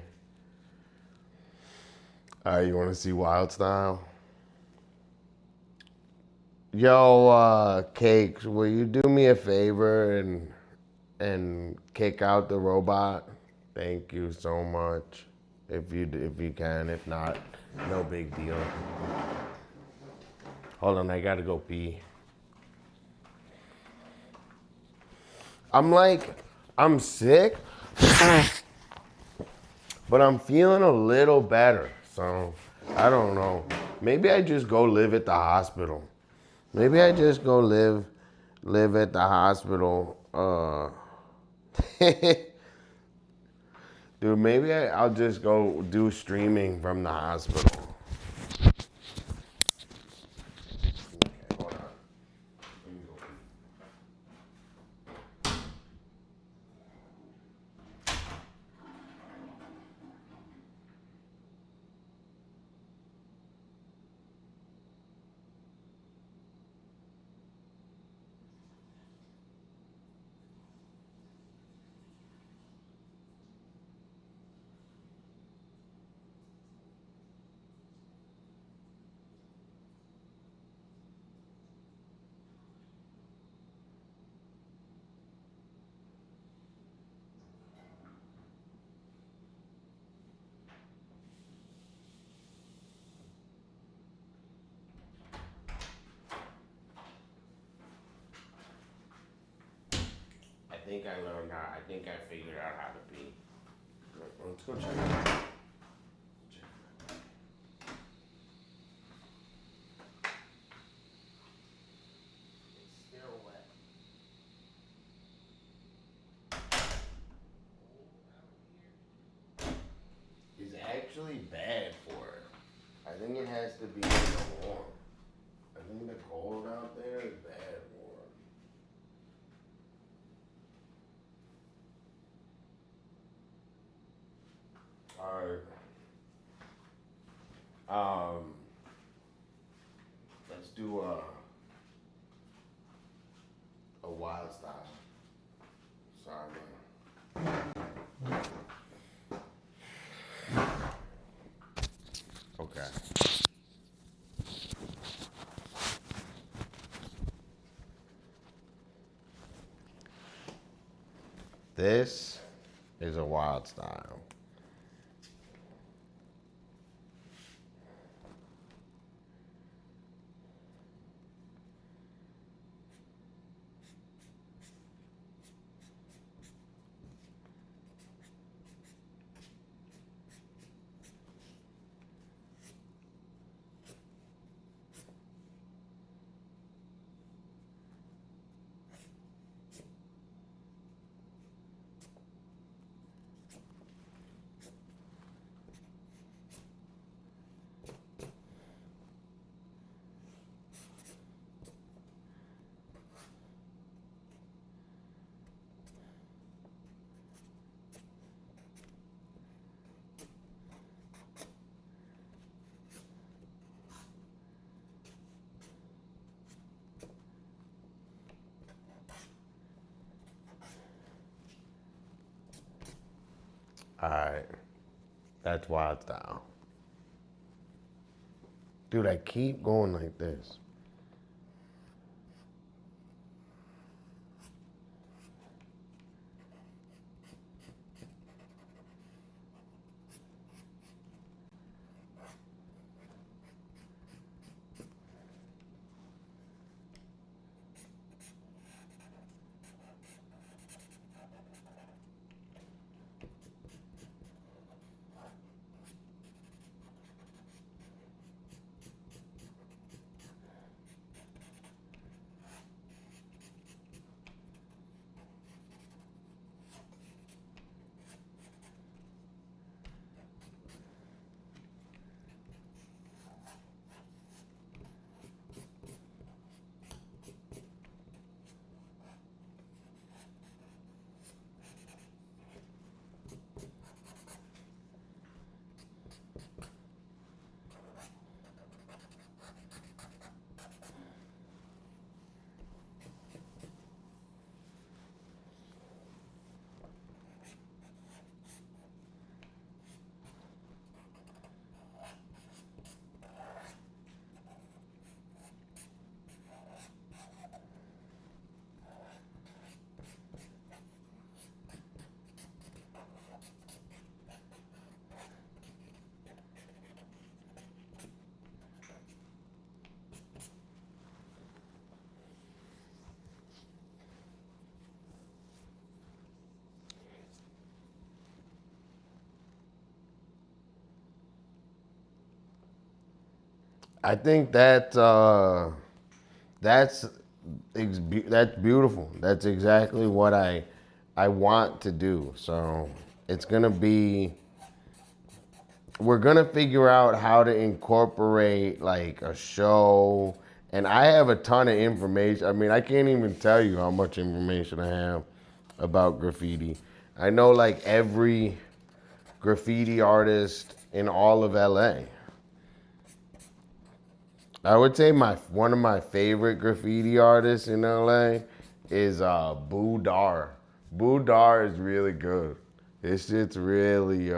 All right, you want to see wild style? Yo, Cakes, will you do me a favor and kick out the robot? Thank you so much. If you can, if not, no big deal. Hold on, I gotta go pee. I'm sick, but I'm feeling a little better. So I don't know. Maybe I just go live at the hospital. Maybe I just go live at the hospital. Dude, maybe I'll just go do streaming from the hospital. Okay, hold on. Let me go. think I learned how. I think I figured out how to be. Let's go check it out. It's still wet. It's actually bad for it. I think it has to be in the warm. I think the cold out there is bad for it. Alright. Let's do a wild style. Sorry, man. Okay. This is a wild style. Alright. That's wild style. Dude, I keep going like this. I think that's beautiful. That's exactly what I want to do. So it's gonna be. We're gonna figure out how to incorporate like a show, and I have a ton of information. I mean, I can't even tell you how much information I have about graffiti. I know like every graffiti artist in all of LA. I would say one of my favorite graffiti artists in LA is Boo Dar. Boo Dar is really good. This shit's really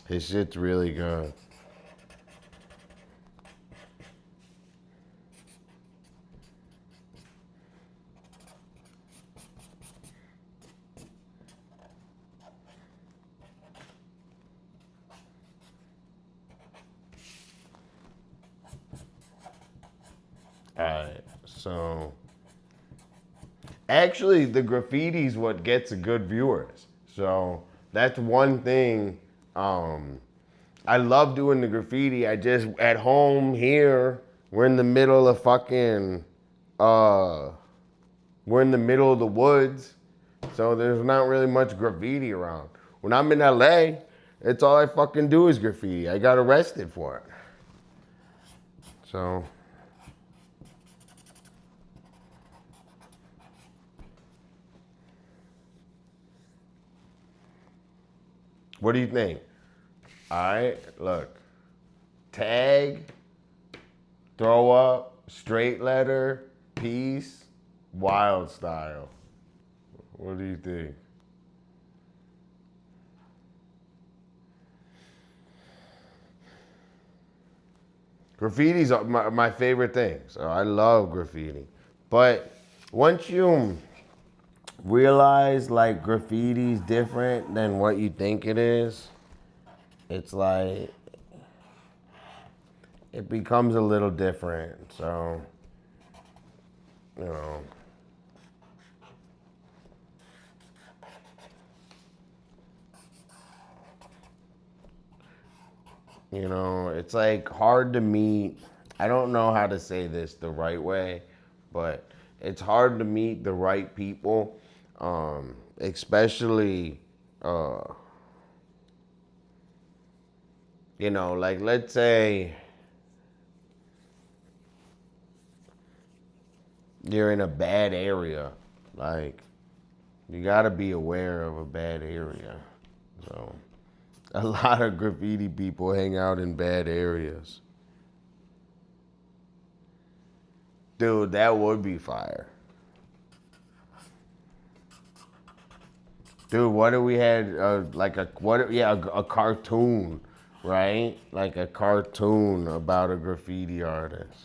his shit's really good. So, actually, the graffiti's what gets good viewers. So, that's one thing. I love doing the graffiti. I just, at home here, we're in the middle of fucking, we're in the middle of the woods. So, there's not really much graffiti around. When I'm in LA, it's all I fucking do is graffiti. I got arrested for it. So, what do you think? All right, look. Tag, throw up, straight letter, peace, wild style. What do you think? Graffiti's my favorite thing. So I love graffiti. But once you realize like graffiti's different than what you think it is, it's like it becomes a little different. So, you know. You know, it's like hard to meet. I don't know how to say this the right way, but it's hard to meet the right people, especially, you know, like let's say you're in a bad area, like you gotta be aware of a bad area. So a lot of graffiti people hang out in bad areas. Dude, that would be fire. Dude, what if we had like a cartoon, right? Like a cartoon about a graffiti artist.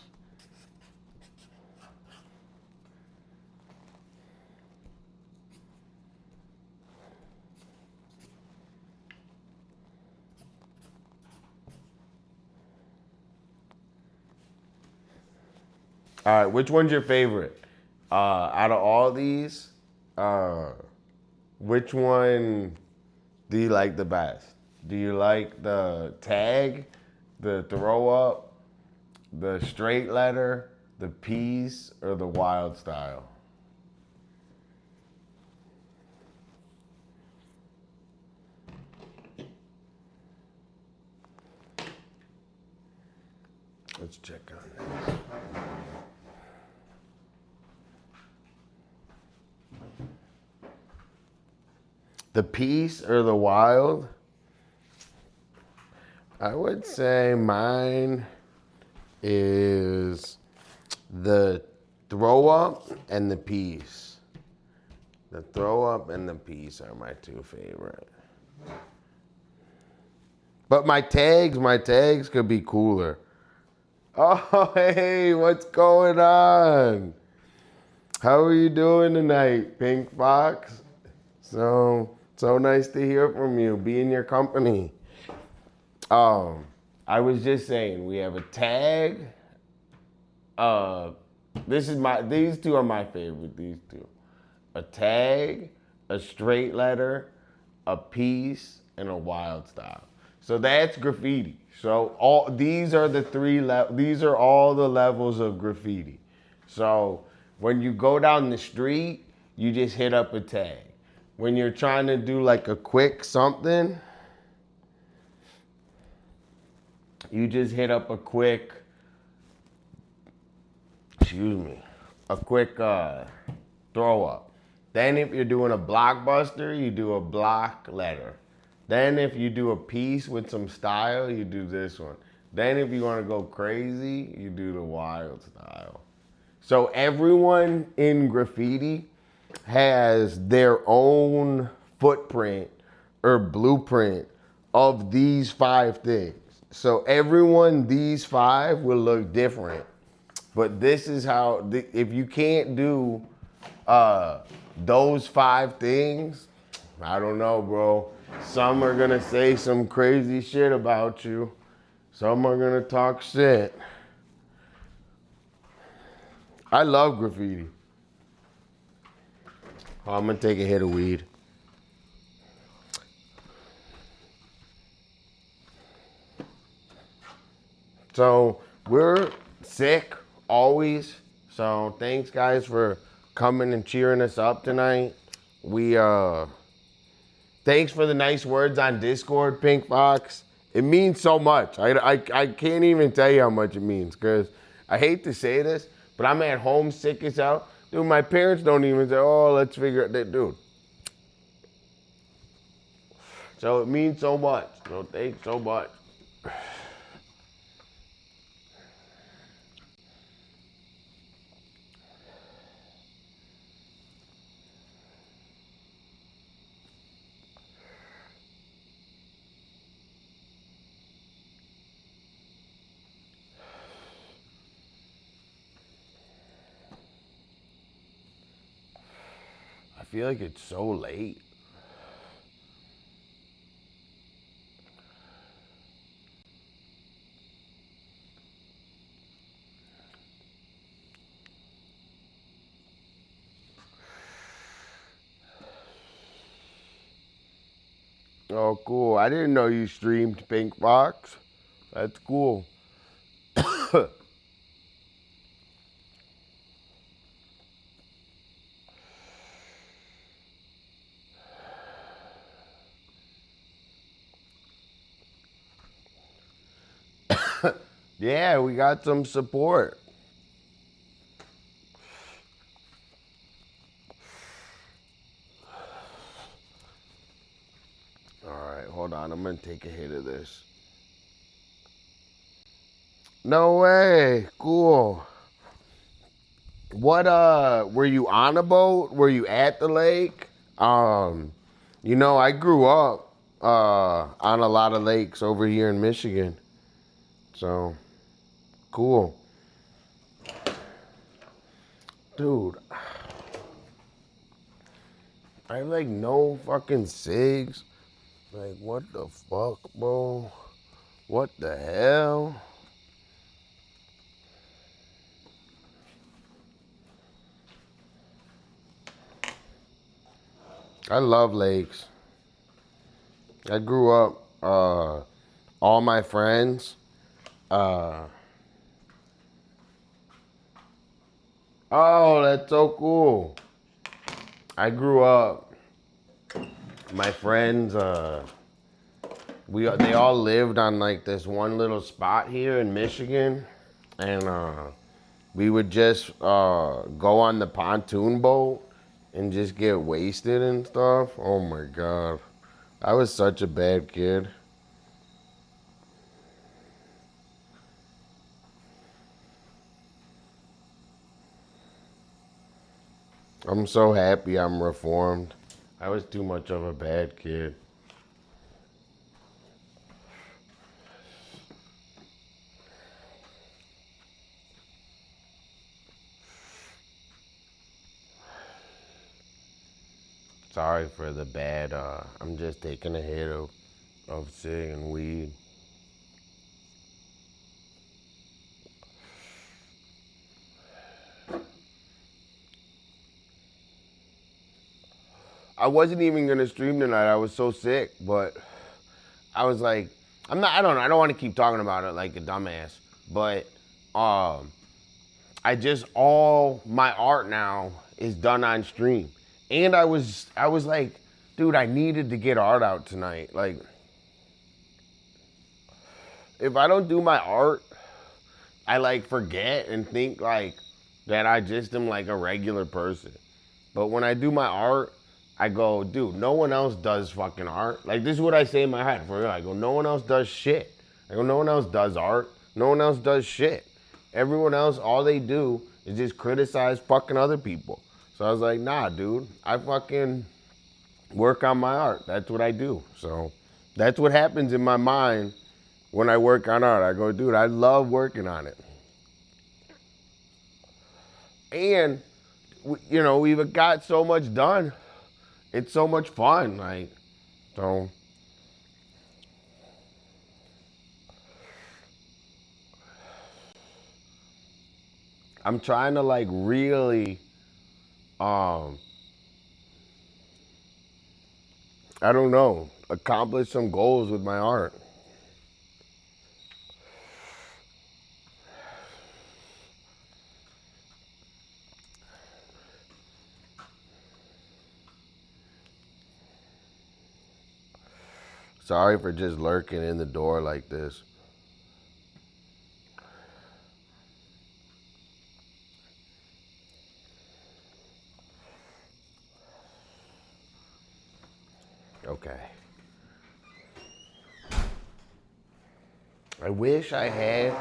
All right, which one's your favorite? Out of all these, which one do you like the best? Do you like the tag, the throw up, the straight letter, the piece, or the wild style? Let's check on this. The peace or the wild? I would say mine is the throw up and the peace. The throw up and the peace are my two favorite. But my tags could be cooler. Oh, hey, what's going on? How are you doing tonight, Pink Fox? So nice to hear from you, be in your company. I was just saying, we have a tag. These two are my favorite, these two. A tag, a straight letter, a piece, and a wild style. So that's graffiti. So these are all the levels of graffiti. So when you go down the street, you just hit up a tag. When you're trying to do like a quick something, you just hit up a quick throw up. Then if you're doing a blockbuster, you do a block letter. Then if you do a piece with some style, you do this one. Then if you want to go crazy, you do the wild style. So everyone in graffiti has their own footprint or blueprint of these 5 things. So these 5 will look different. But this is how, if you can't do those 5 things, I don't know, bro. Some are gonna say some crazy shit about you. Some are gonna talk shit. I love graffiti. Oh, I'm gonna take a hit of weed. So we're sick always. So thanks guys for coming and cheering us up tonight. We thanks for the nice words on Discord, Pink Fox. It means so much. I can't even tell you how much it means, because I hate to say this, but I'm at home sick as hell. Dude, my parents don't even say, oh, let's figure it out. Dude. So it means so much. So thanks so much. I feel like it's so late. Oh, cool. I didn't know you streamed Pink Fox. That's cool. Yeah, we got some support. All right, hold on. I'm going to take a hit of this. No way. Cool. What were you on a boat? Were you at the lake? You know, I grew up on a lot of lakes over here in Michigan. So, cool. Dude, I have like no fucking cigs. Like, what the fuck, bro? What the hell? I love lakes. I grew up, all my friends, oh, that's so cool. I grew up, my friends, they all lived on like this one little spot here in Michigan, and we would just go on the pontoon boat and just get wasted and stuff. Oh my God. I was such a bad kid. I'm so happy I'm reformed. I was too much of a bad kid. Sorry for the bad, I'm just taking a hit of cig and weed. I wasn't even gonna stream tonight. I was so sick, but I was like, I don't want to keep talking about it like a dumbass, but all my art now is done on stream. And I was like, dude, I needed to get art out tonight. Like, if I don't do my art, I like forget and think like that I just am like a regular person. But when I do my art, I go, dude, no one else does fucking art. Like, this is what I say in my head, for real. I go, no one else does shit. I go, no one else does art. No one else does shit. Everyone else, all they do is just criticize fucking other people. So I was like, nah, dude, I fucking work on my art. That's what I do. So that's what happens in my mind when I work on art. I go, dude, I love working on it. And, you know, we've got so much done. It's so much fun, like, so. I'm trying to like really, I don't know, accomplish some goals with my art. Sorry for just lurking in the door like this. Okay. I wish I had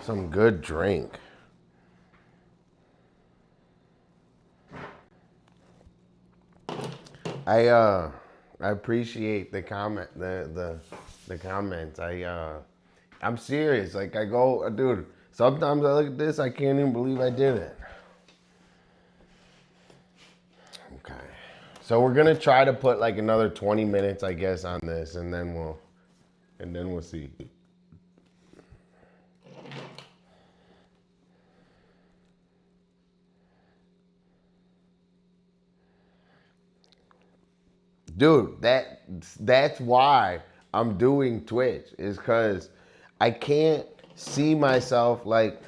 some good drink. I appreciate the comment, the comments. I'm serious. Like I go, dude. Sometimes I look at this, I can't even believe I did it. Okay. So we're gonna try to put like another 20 minutes, I guess, on this, and then we'll see. Dude, that's why I'm doing Twitch, is because I can't see myself like.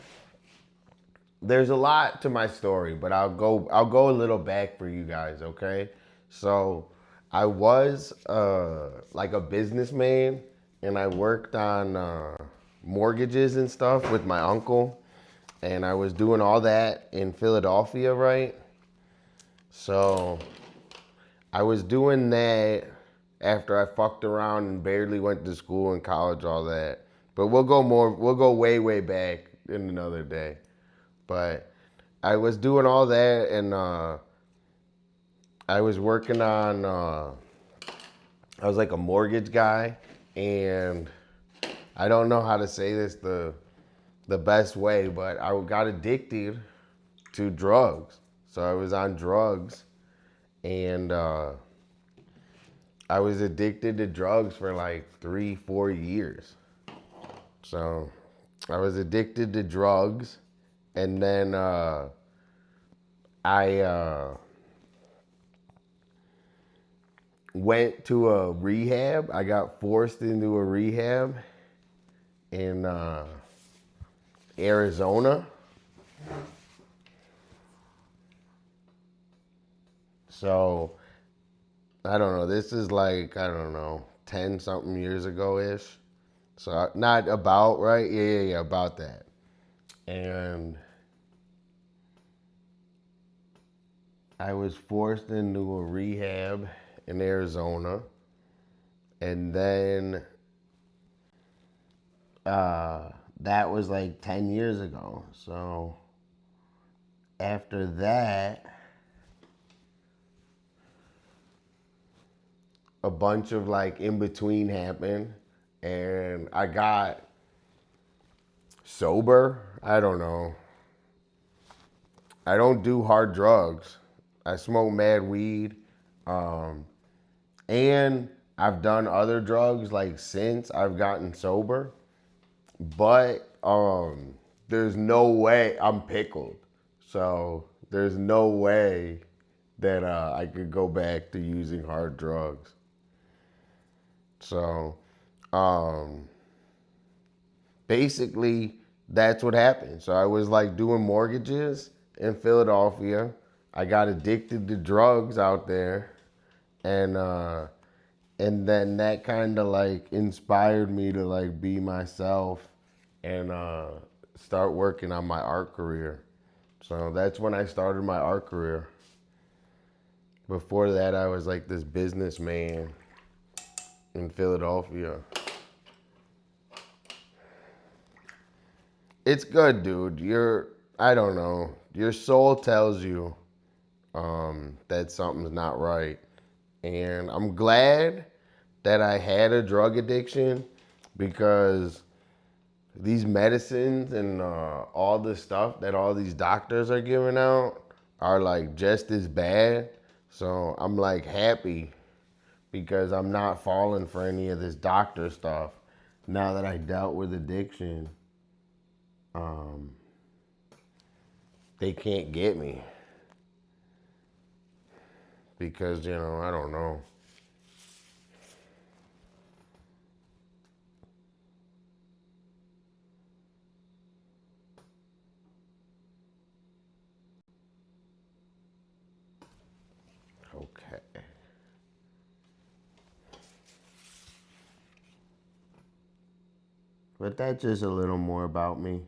There's a lot to my story, but I'll go a little back for you guys, okay? So I was like a businessman, and I worked on mortgages and stuff with my uncle, and I was doing all that in Philadelphia, right? So I was doing that after I fucked around and barely went to school and college, all that. But we'll go way, way back in another day. But I was doing all that, and I was working on, I was like a mortgage guy, and I don't know how to say this the best way, but I got addicted to drugs. So I was on drugs, and I was addicted to drugs for like 3-4 years. So I was addicted to drugs, and then I went to a rehab. I got forced into a rehab in Arizona. So I don't know. This is like, I don't know, 10 something years ago ish. So not about, right? Yeah, about that. And I was forced into a rehab in Arizona. And then that was like 10 years ago. So after that, a bunch of like in between happened, and I got sober. I don't know. I don't do hard drugs. I smoke mad weed. And I've done other drugs like since I've gotten sober. But there's no way I'm pickled. So there's no way that I could go back to using hard drugs. So basically that's what happened. So I was like doing mortgages in Philadelphia. I got addicted to drugs out there, and then that kind of like inspired me to like be myself and start working on my art career. So that's when I started my art career. Before that, I was like this businessman in Philadelphia. It's good, dude. I don't know. Your soul tells you that something's not right. And I'm glad that I had a drug addiction, because these medicines and all the stuff that all these doctors are giving out are like just as bad. So I'm like happy because I'm not falling for any of this doctor stuff now that I dealt with addiction. they can't get me. Because, I don't know. Okay. But that's just a little more about me.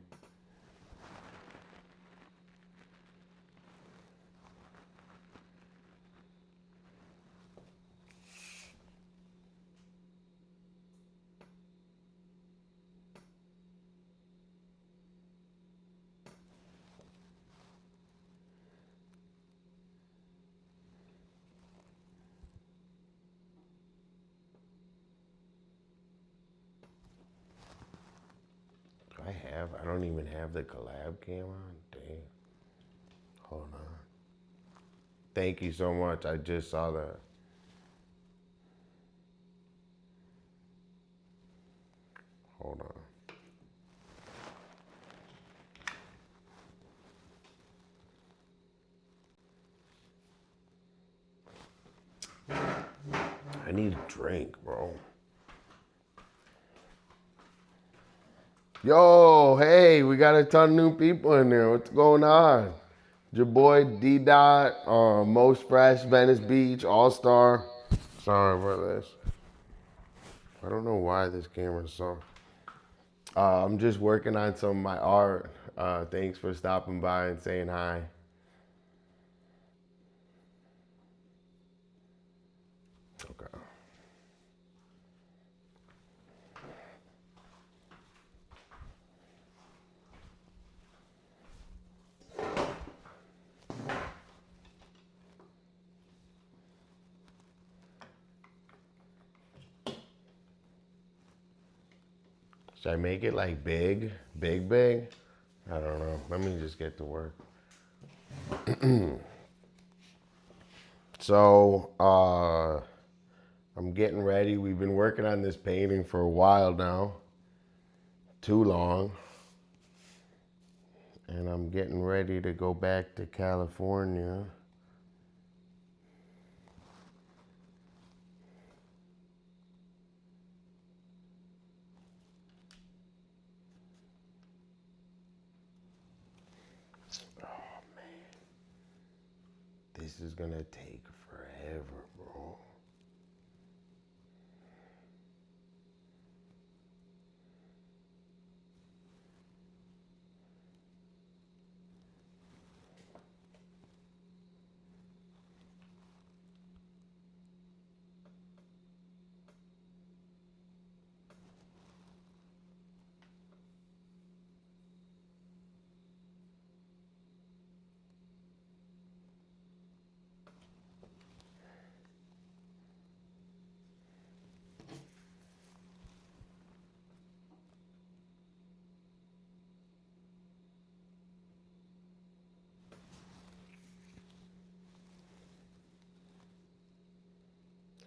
I don't even have the collab cam on. Damn. Hold on. Thank you so much. I just saw that. Hold on. I need a drink, bro. Yo, hey, we got a ton of new people in there. What's going on? Your boy D Dot, Most Fresh, Venice Beach, All Star. Sorry for this. I don't know why this camera's so. I'm just working on some of my art. Thanks for stopping by and saying hi. Okay. Should I make it like big? Big? I don't know. Let me just get to work. So, I'm getting ready. We've been working on this painting for a while now. Too long. And I'm getting ready to go back to California. This is gonna take forever, bro.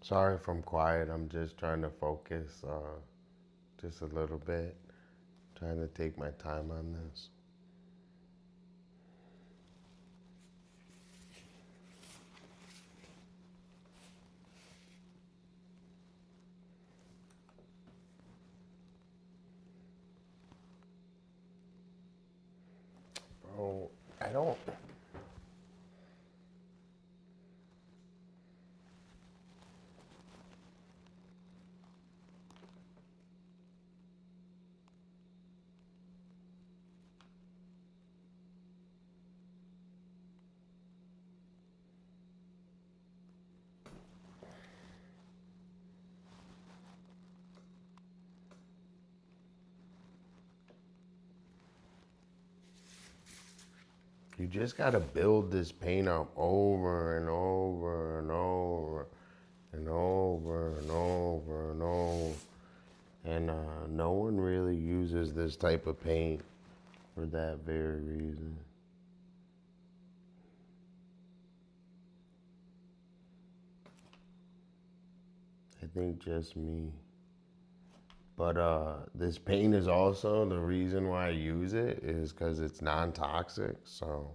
Sorry if I'm quiet. I'm just trying to focus just a little bit. Trying to take my time on this. Bro, I don't. You just gotta build this paint up over and over and over and over and over and over. And no one really uses this type of paint for that very reason. I think just me. But this paint is also the reason why I use it is because it's non-toxic. So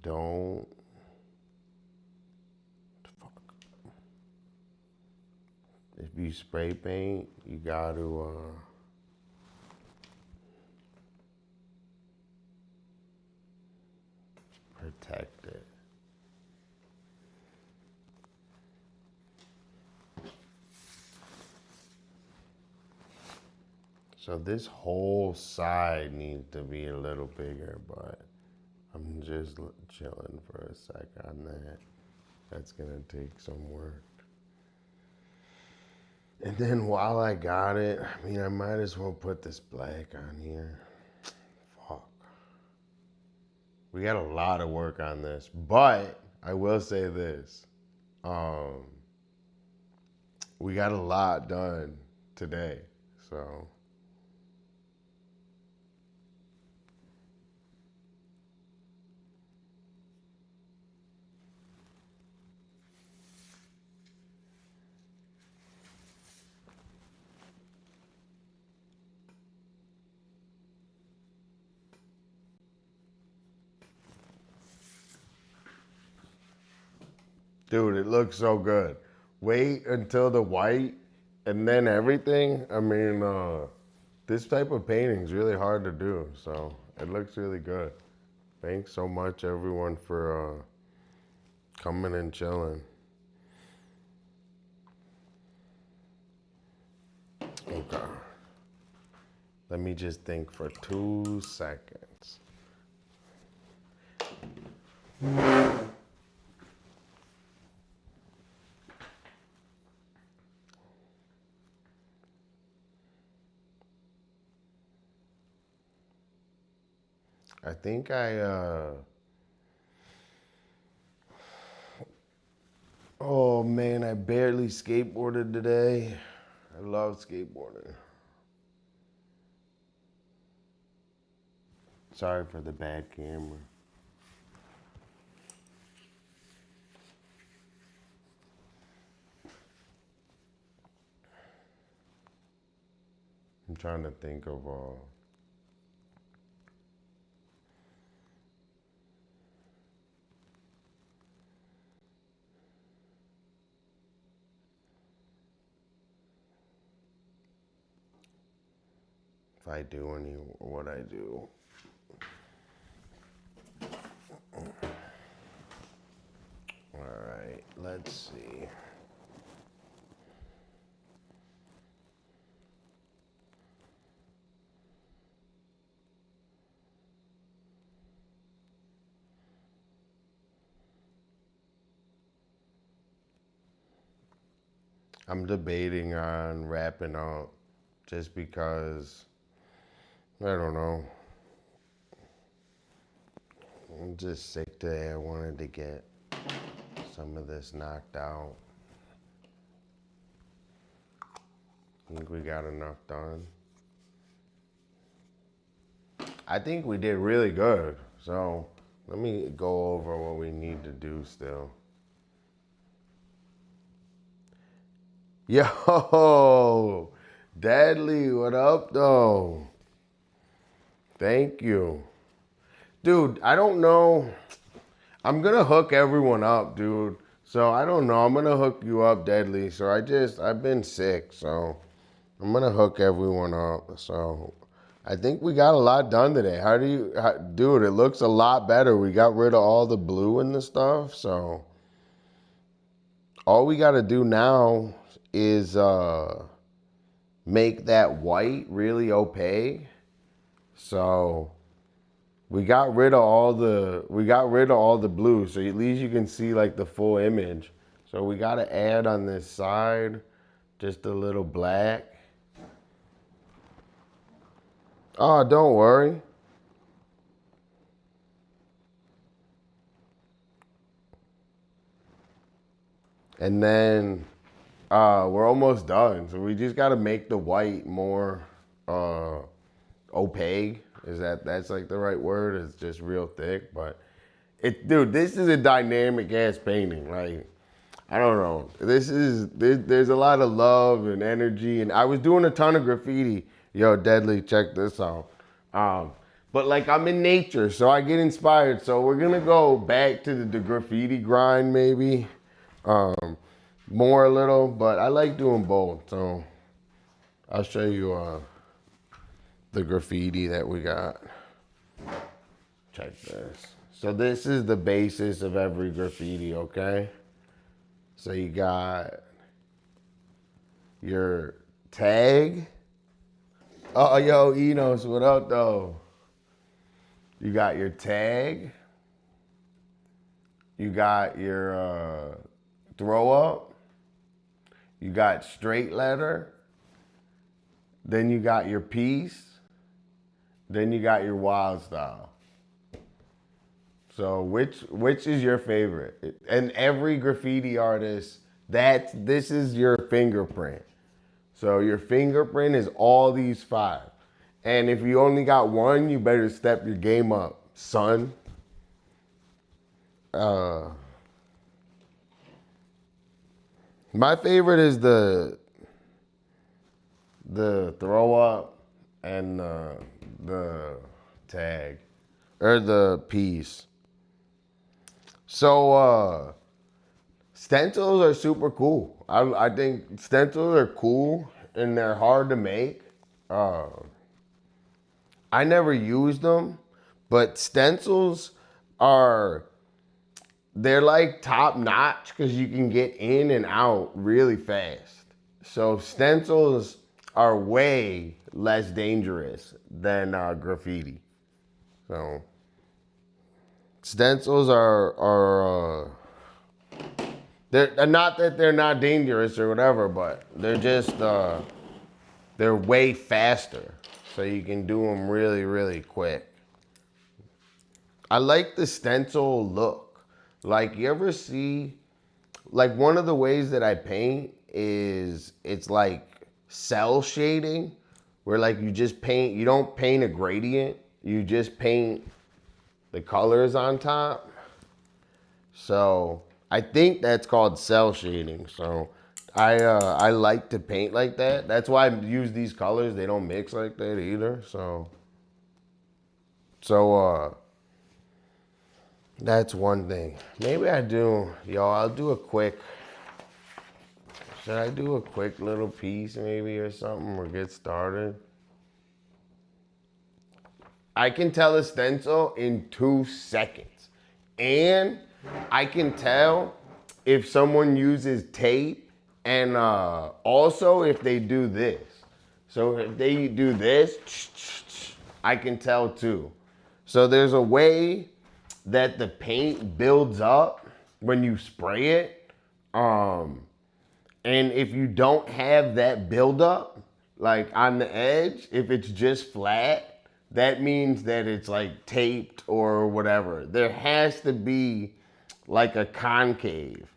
don't. Fuck. If you spray paint, you got to protect it. So this whole side needs to be a little bigger, but I'm just chilling for a sec on that. That's gonna take some work. And then while I got it, I mean, I might as well put this black on here. Fuck. We got a lot of work on this, but I will say this. We got a lot done today, so. Dude, it looks so good. Wait until the white and then everything. I mean, this type of painting is really hard to do, so it looks really good. Thanks so much, everyone, for coming and chilling. Okay. Let me just think for 2 seconds. I think oh man, I barely skateboarded today. I love skateboarding. Sorry for the bad camera. I'm trying to think of if I do any, what I do. All right, let's see. I'm debating on wrapping up just because, I don't know. I'm just sick today. I wanted to get some of this knocked out. I think we got enough done. I think we did really good. So let me go over what we need to do still. Yo, Deadly, what up though? Thank you. Dude, I don't know. I'm gonna hook everyone up, dude. So I don't know. I'm gonna hook you up, Deadly. So I've been sick, so I'm gonna hook everyone up. So I think we got a lot done today. Dude, it looks a lot better. We got rid of all the blue and the stuff. So all we gotta do now is make that white really opaque. So we got rid of all the blue, so at least you can see like the full image. So we gotta add on this side just a little black. Oh, don't worry. And then we're almost done. So we just gotta make the white more opaque. That's like the right word? It's just real thick, but dude, this is a dynamic ass painting. Like, I don't know. There's a lot of love and energy, and I was doing a ton of graffiti. Yo, Deadly, check this out. But like I'm in nature, so I get inspired. So we're gonna go back to the graffiti grind maybe. More a little, but I like doing both. So I'll show you the graffiti that we got. Check this. So this is the basis of every graffiti, okay? So you got your tag. Oh, yo, Enos, what up, though? You got your tag. You got your throw up. You got straight letter. Then you got your piece. Then you got your wild style. So which is your favorite? And every graffiti artist, this is your fingerprint. So your fingerprint is all these 5. And if you only got one, you better step your game up, son. My favorite is the throw up and the tag or the piece. So stencils are super cool. I think stencils are cool and they're hard to make. I never used them, but stencils they're like top notch because you can get in and out really fast. So stencils are way less dangerous than graffiti. So stencils they're not that they're not dangerous or whatever, but they're just they're way faster. So you can do them really, really quick. I like the stencil look. Like you ever see, like one of the ways that I paint is it's like cell shading, where like you don't paint a gradient, you just paint the colors on top. So I think that's called cell shading. So I like to paint like that. That's why I use these colors. They don't mix like that either. So that's one thing. Maybe I'll do a quick, should I do a quick little piece maybe or something or get started? I can tell a stencil in 2 seconds. And I can tell if someone uses tape and also if they do this. So if they do this, I can tell too. So there's a way that the paint builds up when you spray it. And if you don't have that buildup, like on the edge, if it's just flat, that means that it's like taped or whatever. There has to be like a concave.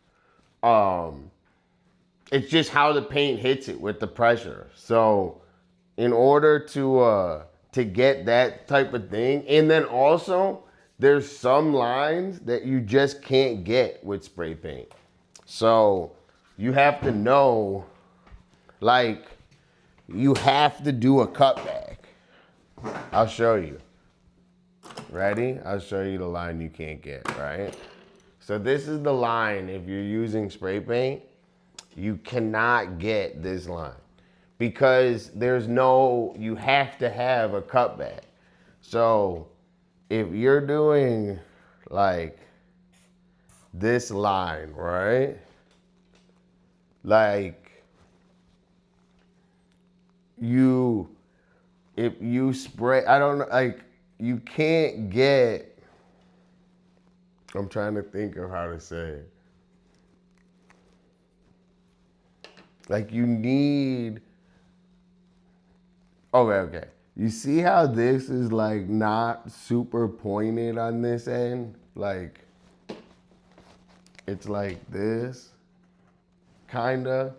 It's just how the paint hits it with the pressure. So in order to get that type of thing, and then also there's some lines that you just can't get with spray paint. So you have to know, like, you have to do a cutback. I'll show you. Ready? I'll show you the line you can't get, right? So this is the line, if you're using spray paint, you cannot get this line because you have to have a cutback. So if you're doing like this line, right? Like if you spray, I don't know, like you can't get, I'm trying to think of how to say it. Like you need, okay. You see how this is like not super pointed on this end? Like, it's like this, kinda.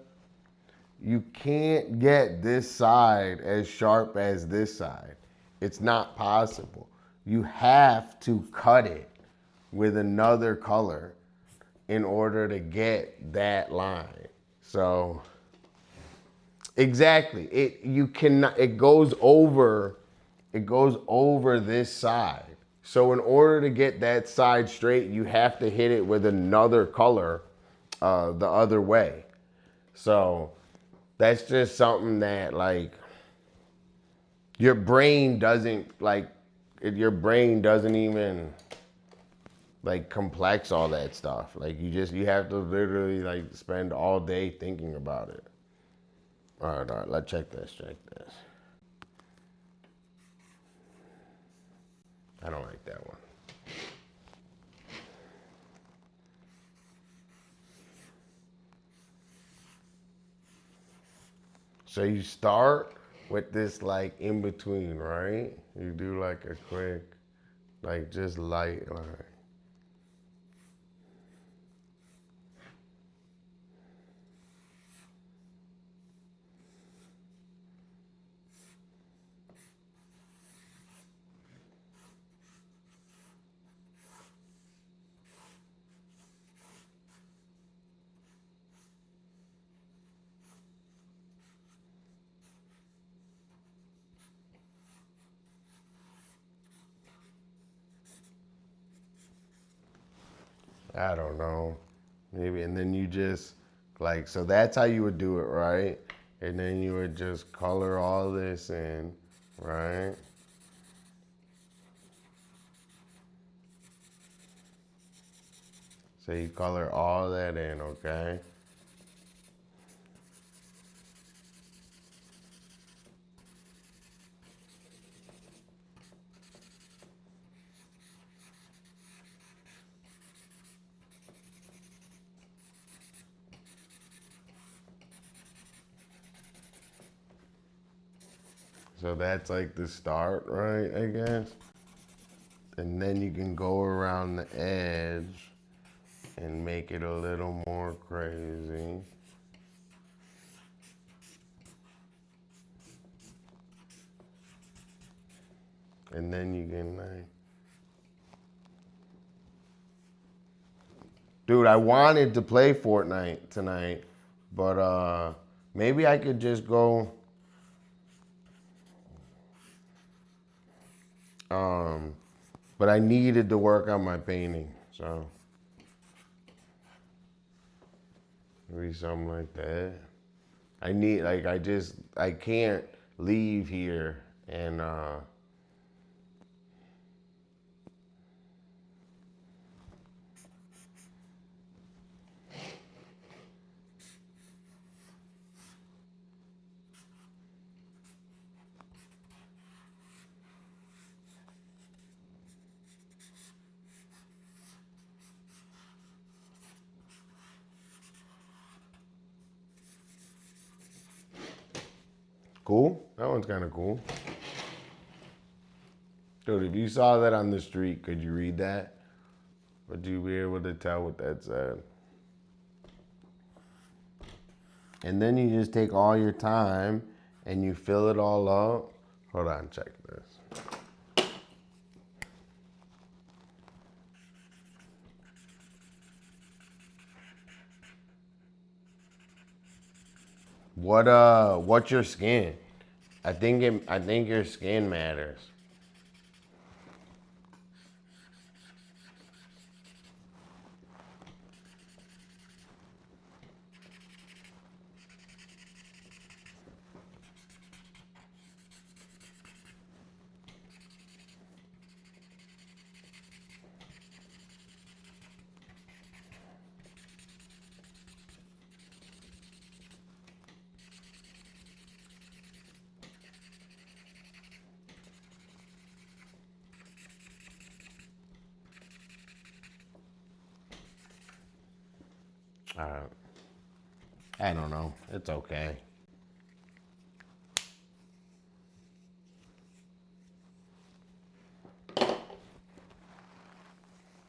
You can't get this side as sharp as this side. It's not possible. You have to cut it with another color in order to get that line. So, exactly. It goes over it goes over this side. So in order to get that side straight, you have to hit it with another color the other way. So that's just something that like your brain doesn't even like complex all that stuff. Like you have to literally like spend all day thinking about it. All right, let's check this. I don't like that one. So you start with this like in between, right? You do like a quick, like just light line. I don't know. Maybe, and then you just, like, so that's how you would do it, right? And then you would just color all this in, right? So you color all that in, okay? So that's like the start, right, I guess? And then you can go around the edge and make it a little more crazy. And then you can like, dude, I wanted to play Fortnite tonight, but maybe I could just go, but I needed to work on my painting, so maybe something like that. I can't leave here and cool. That one's kind of cool. Dude, if you saw that on the street, could you read that? Would you be able to tell what that said? And then you just take all your time and you fill it all up. Hold on, check this. What's your skin? I think your skin matters. I don't know. It's okay.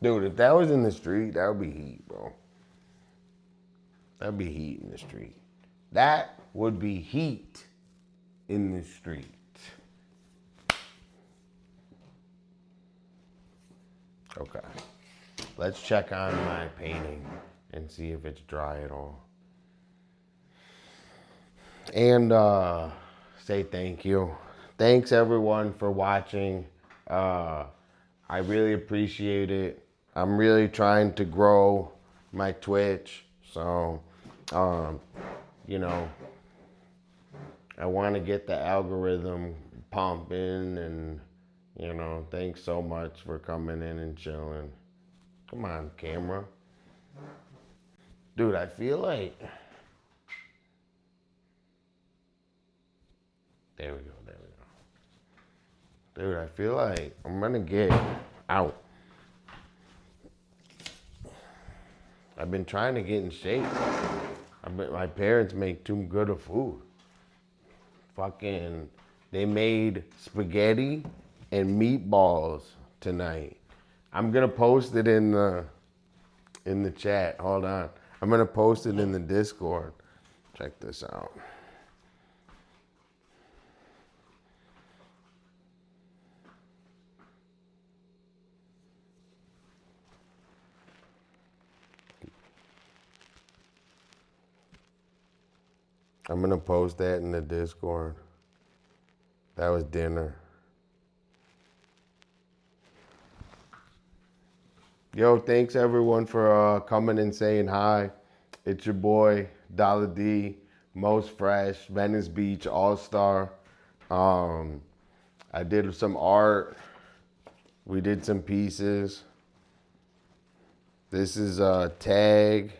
Dude, if that was in the street, that would be heat, bro. That'd be heat in the street. That would be heat in the street. Okay. Let's check on my painting and see if it's dry at all. And say thank you thanks everyone for watching. I really appreciate it. I'm really trying to grow my Twitch. So, you know, I want to get the algorithm pumping and, you know, thanks so much for coming in and chilling. Come on, camera. Dude, I feel like... There we go. Dude, I feel like I'm gonna get out. I've been trying to get in shape. My parents make too good of food. Fucking, they made spaghetti and meatballs tonight. I'm gonna post it in the chat. Hold on. I'm gonna post it in the Discord. Check this out. I'm gonna post that in the Discord. That was dinner. Yo, thanks everyone for coming and saying hi. It's your boy, Dolla D, Most Fresh, Venice Beach, All-Star. I did some art. We did some pieces. This is a tag,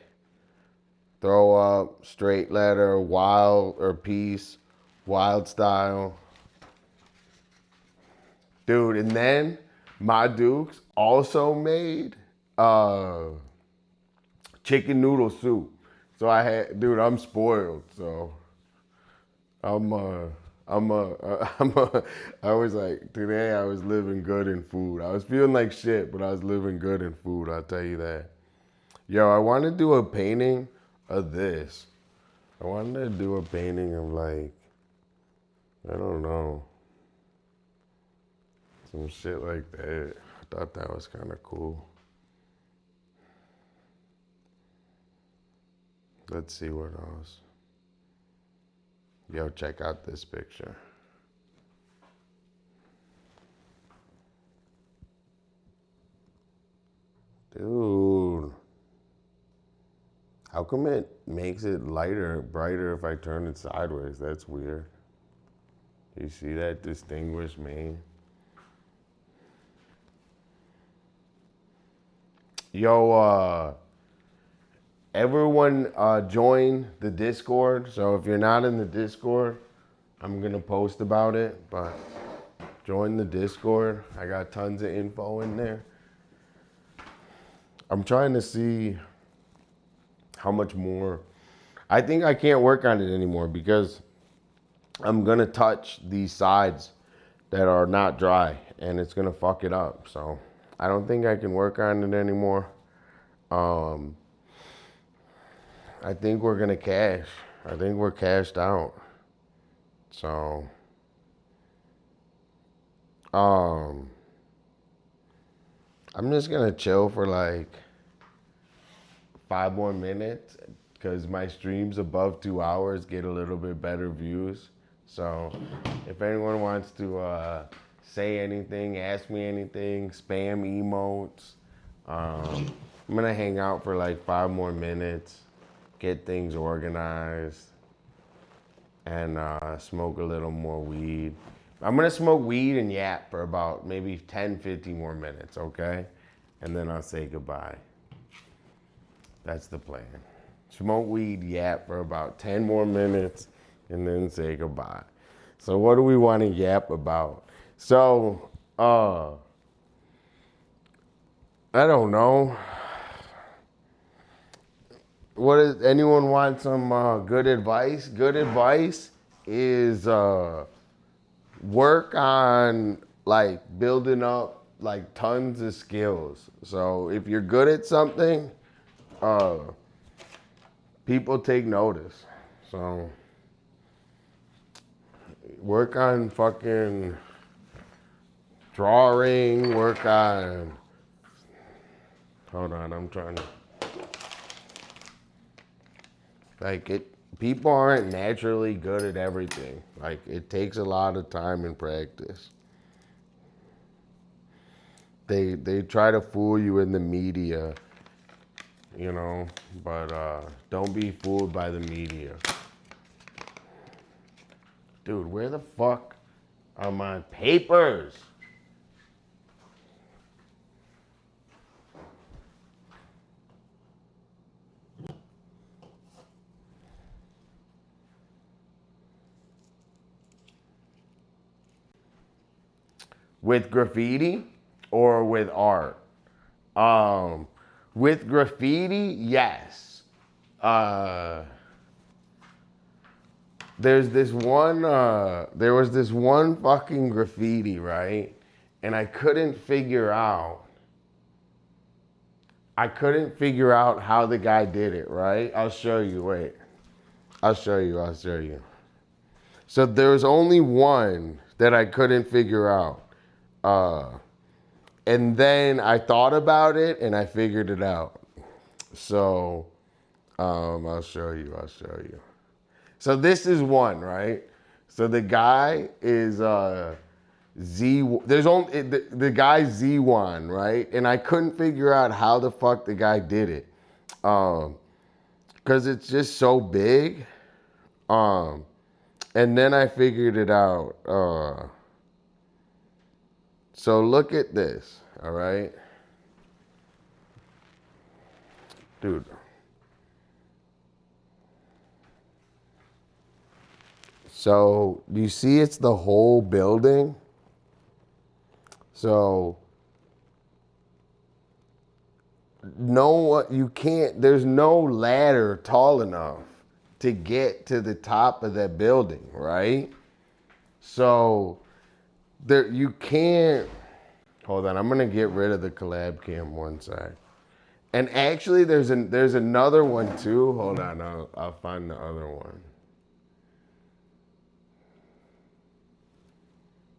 throw up, straight letter, wild or peace, wild style. Dude, and then my Dukes also made chicken noodle soup. So I had, dude, I'm spoiled. So I was like, today I was living good in food. I was feeling like shit, but I was living good in food, I'll tell you that. Yo, I want to do a painting of this. I wanted to do a painting of like, I don't know, some shit like that. I thought that was kind of cool. Let's see what else. Yo, check out this picture. Dude. How come it makes it lighter, brighter if I turn it sideways? That's weird. You see that distinguished mane? Yo, everyone join the Discord. So if you're not in the Discord, I'm gonna post about it, but join the Discord. I got tons of info in there. I'm trying to see how much more. I think I can't work on it anymore because I'm gonna touch these sides that are not dry and it's gonna fuck it up. So I don't think I can work on it anymore. I think we're gonna cash. I think we're cashed out. So, I'm just gonna chill for like 5 more minutes because my streams above 2 hours get a little bit better views. So if anyone wants to say anything, ask me anything, spam emotes, I'm gonna hang out for like 5 more minutes, get things organized, and smoke a little more weed. I'm gonna smoke weed and yap for about maybe 10, 15 more minutes, okay? And then I'll say goodbye. That's the plan. Smoke weed, yap for about 10 more minutes, and then say goodbye. So what do we want to yap about? So, I don't know. What is, anyone want some good advice? Good advice is work on like building up like tons of skills. So if you're good at something, people take notice. So work on fucking drawing, work on, hold on, I'm trying to, like people aren't naturally good at everything. Like, it takes a lot of time and practice. They try to fool you in the media, you know, but don't be fooled by the media. Dude, where the fuck are my papers? With graffiti or with art? With graffiti, yes. There was this one fucking graffiti, right? And I couldn't figure out how the guy did it, right? I'll show you, wait. I'll show you. So there was only one that I couldn't figure out. And then I thought about it and I figured it out. So I'll show you. So this is one, right? So the guy is there's only the guy's Z1, right? And I couldn't figure out how the fuck the guy did it. Cause it's just so big. And then I figured it out. So look at this, all right? Dude. So you see it's the whole building? So there's no ladder tall enough to get to the top of that building, right? So you can't, hold on, I'm gonna get rid of the collab cam one sec. And actually there's another one too. Hold on, I'll find the other one.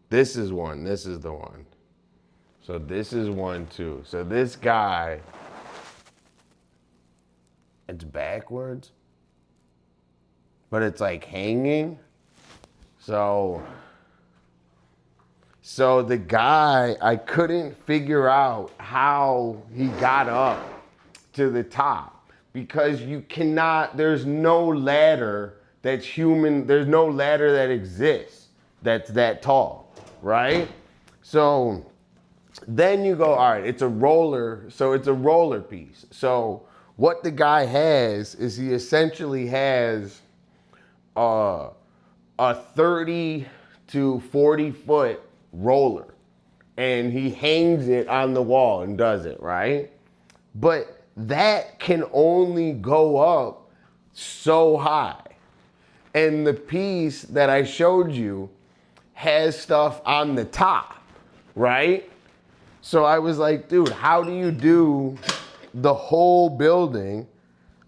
This is the one. So this is one too. So this guy, it's backwards, but it's like hanging. So the guy, I couldn't figure out how he got up to the top because there's no ladder that's human, there's no ladder that exists that's that tall, right? So then you go, all right, it's a roller, so it's a roller piece. So what the guy has is he essentially has a 30 to 40 foot roller and he hangs it on the wall and does it, right? But that can only go up so high. And the piece that I showed you has stuff on the top, right? So I was like, dude, how do you do the whole building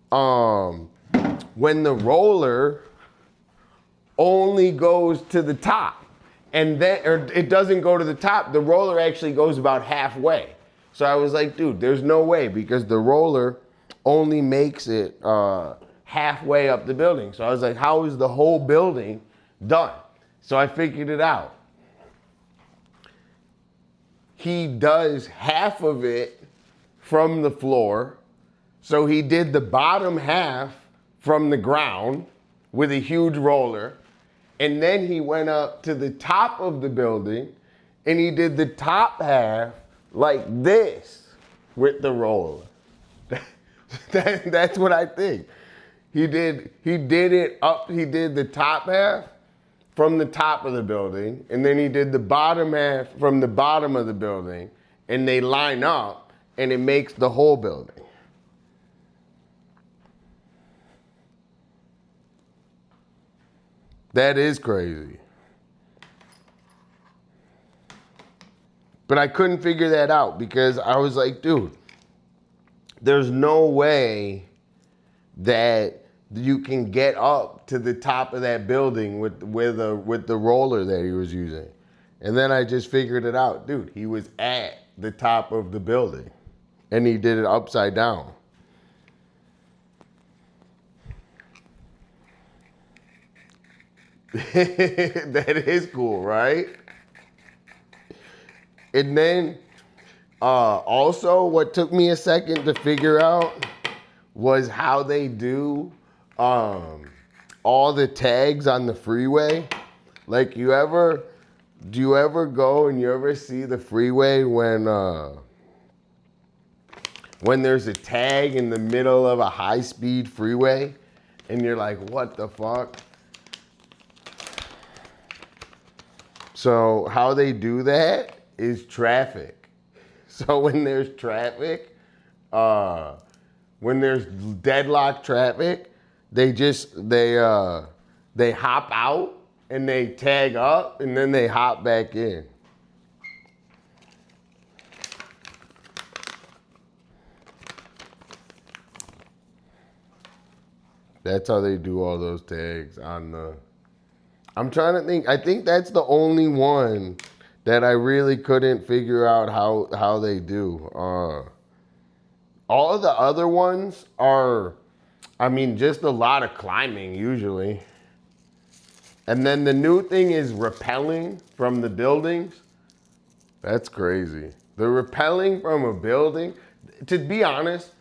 when the roller only goes to the top? And then, or it doesn't go to the top, the roller actually goes about halfway. So I was like, dude, there's no way because the roller only makes it halfway up the building. So I was like, how is the whole building done? So I figured it out. He does half of it from the floor. So he did the bottom half from the ground with a huge roller. And then he went up to the top of the building and he did the top half like this with the roller. That's what I think. He did the top half from the top of the building, and then he did the bottom half from the bottom of the building, and they line up and it makes the whole building. That is crazy. But I couldn't figure that out because I was like, dude, there's no way that you can get up to the top of that building with the roller that he was using. And then I just figured it out. Dude, he was at the top of the building and he did it upside down. That is cool, right? And then also what took me a second to figure out was how they do all the tags on the freeway. Like do you ever go and you ever see the freeway when there's a tag in the middle of a high-speed freeway and you're like, what the fuck? So how they do that is traffic. So when there's traffic, when there's deadlock traffic, they hop out and they tag up and then they hop back in. That's how they do all those tags on the... I'm trying to think. I think that's the only one that I really couldn't figure out how they do. All of the other ones are, I mean, just a lot of climbing usually. And then the new thing is rappelling from the buildings. That's crazy. The rappelling from a building, to be honest,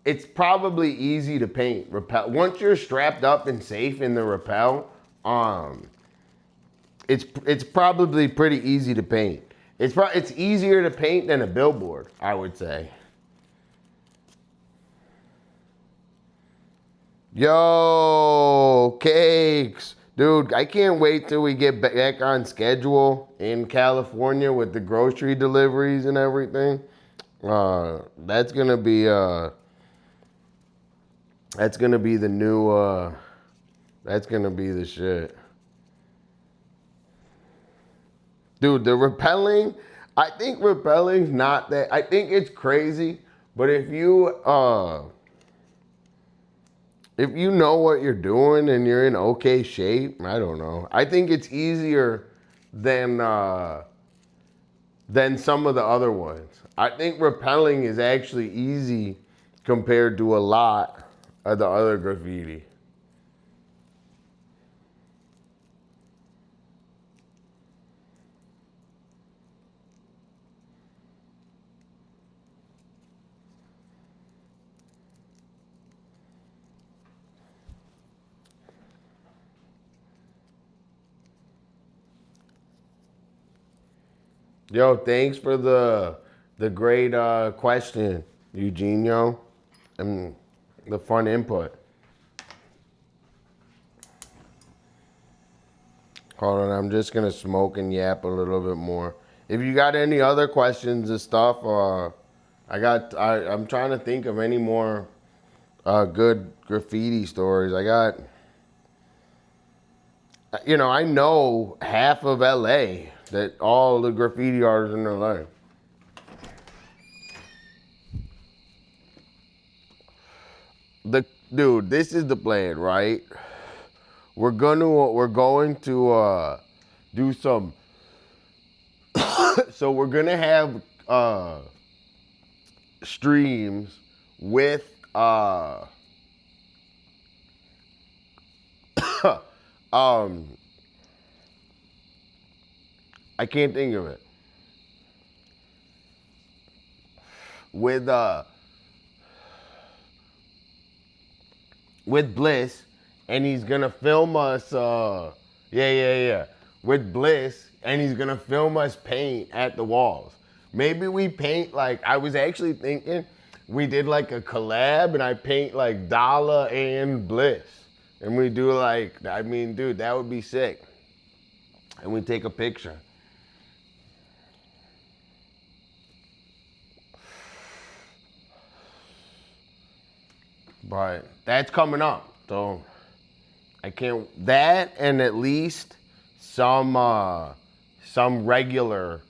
it's probably easy to paint. Once you're strapped up and safe in the rappel, it's probably pretty easy to paint. It's easier to paint than a billboard, I would say. Yo, cakes. Dude, I can't wait till we get back on schedule in California with the grocery deliveries and everything. That's gonna be the new, that's gonna be the shit. Dude, the rappelling, I think rappelling's not that, I think it's crazy, but if you know what you're doing and you're in okay shape, I don't know. I think it's easier than some of the other ones. I think rappelling is actually easy compared to a lot of the other graffiti. Yo, thanks for the great question, Eugenio, and the fun input. Hold on, I'm just gonna smoke and yap a little bit more. If you got any other questions and stuff, I'm trying to think of any more good graffiti stories. I know half of LA, that all the graffiti artists in LA. Dude, this is the plan, right? We're going to do some. So we're gonna have streams with I can't think of it. With Bliss, and he's gonna film us. With Bliss, and he's gonna film us paint at the walls. Maybe we paint like, I was actually thinking we did like a collab, and I paint like Dolla and Bliss, and we do like, I mean, dude, that would be sick. And we take a picture. But that's coming up, so I can't, that and at least some regular,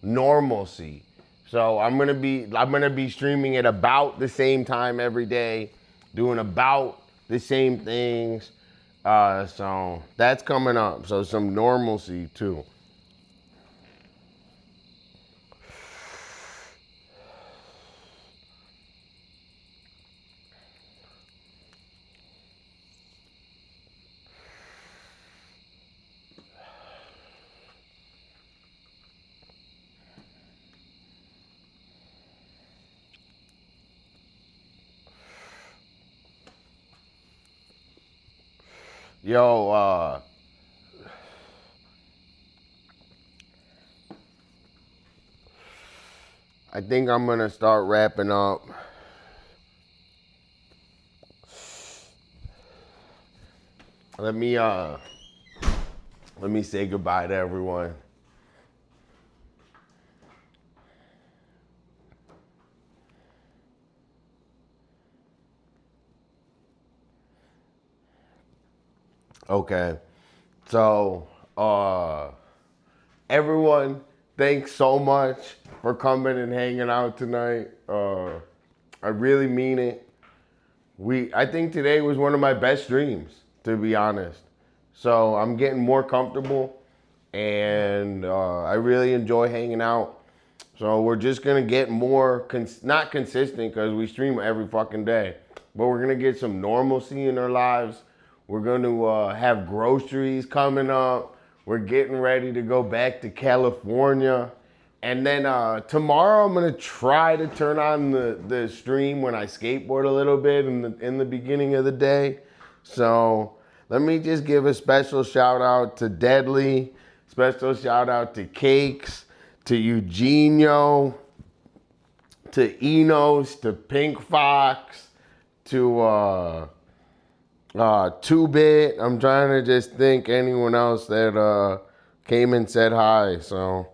normalcy. So I'm gonna be streaming at about the same time every day, doing about the same things. So that's coming up. So some normalcy too. Yo, I think I'm gonna start wrapping up. Let me say goodbye to everyone. Okay. So, everyone, thanks so much for coming and hanging out tonight. I really mean it. I think today was one of my best streams, to be honest. So I'm getting more comfortable, and I really enjoy hanging out. So we're just gonna get more, not consistent because we stream every fucking day, but we're gonna get some normalcy in our lives. We're gonna have groceries coming up. We're getting ready to go back to California. And then tomorrow I'm gonna try to turn on the stream when I skateboard a little bit in the beginning of the day. So let me just give a special shout out to Deadly, special shout out to Cakes, to Eugenio, to Enos, to Pink Fox, to 2-Bit. I'm trying to just think anyone else that came and said hi. So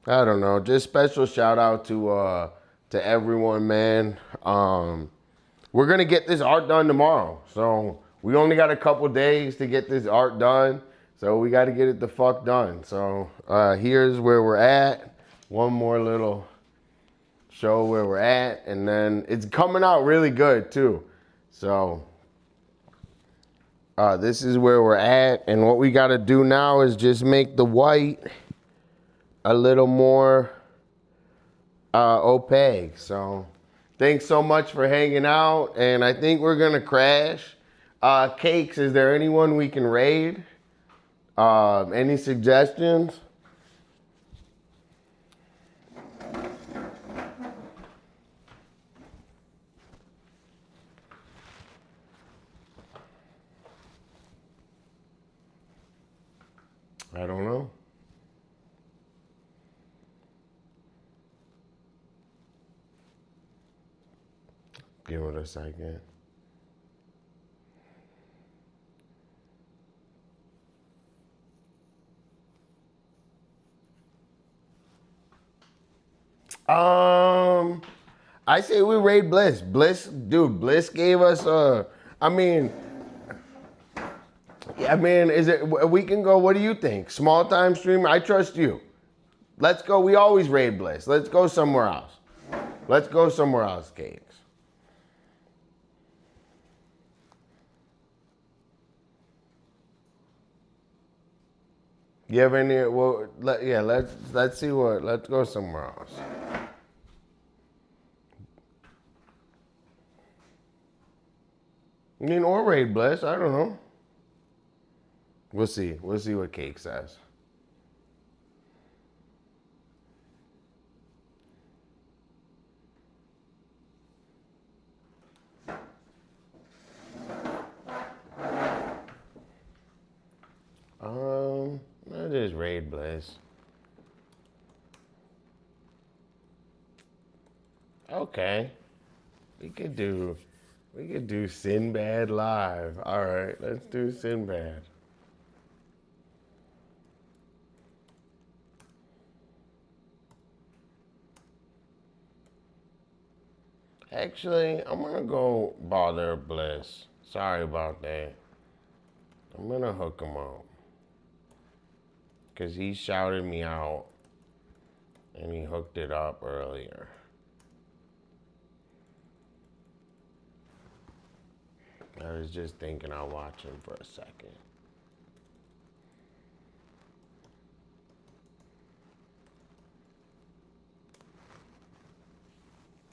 I don't know. Just special shout out to everyone, man. We're gonna get this art done tomorrow. So we only got a couple days to get this art done. So we got to get it the fuck done. So here's where we're at. One more little show where we're at, and then it's coming out really good too. So this is where we're at, and what we got to do now is just make the white a little more opaque. So thanks so much for hanging out, and I think we're gonna crash. Cakes, is there anyone we can raid? Any suggestions? I don't know. Give it a second. I say we raid Bliss. Bliss gave us is it, we can go, what do you think? Small time streamer, I trust you. Let's go, we always raid Bliss. Let's go somewhere else. Let's go somewhere else, Cakes. You have any, well, let's see what, let's go somewhere else. I mean, or raid Bliss, I don't know. We'll see what Cake says. I'll just raid Bliss. Okay. We could do Sinbad live. All right, let's do Sinbad. Actually, I'm gonna go bother Bliss. Sorry about that. I'm gonna hook him up. Cause he shouted me out and he hooked it up earlier. I was just thinking I'll watch him for a second.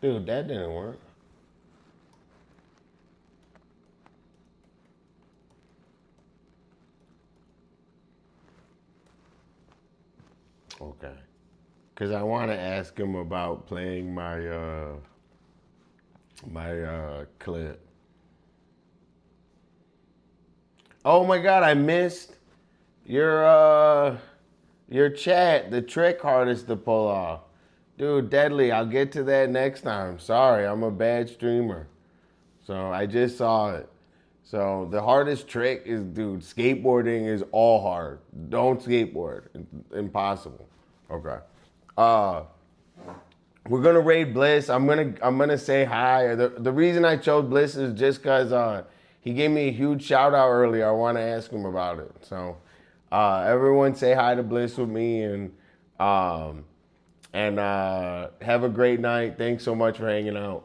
Dude, that didn't work. Okay. Because I want to ask him about playing my clip. Oh my God, I missed your chat. The trick hardest to pull off. Dude, deadly. I'll get to that next time. Sorry, I'm a bad streamer. So I just saw it. So the hardest trick is, dude, skateboarding is all hard. Don't skateboard. Impossible. Okay. We're gonna raid Bliss. I'm gonna say hi. The reason I chose Bliss is just because he gave me a huge shout out earlier. I want to ask him about it. So everyone say hi to Bliss with me and have a great night. Thanks so much for hanging out.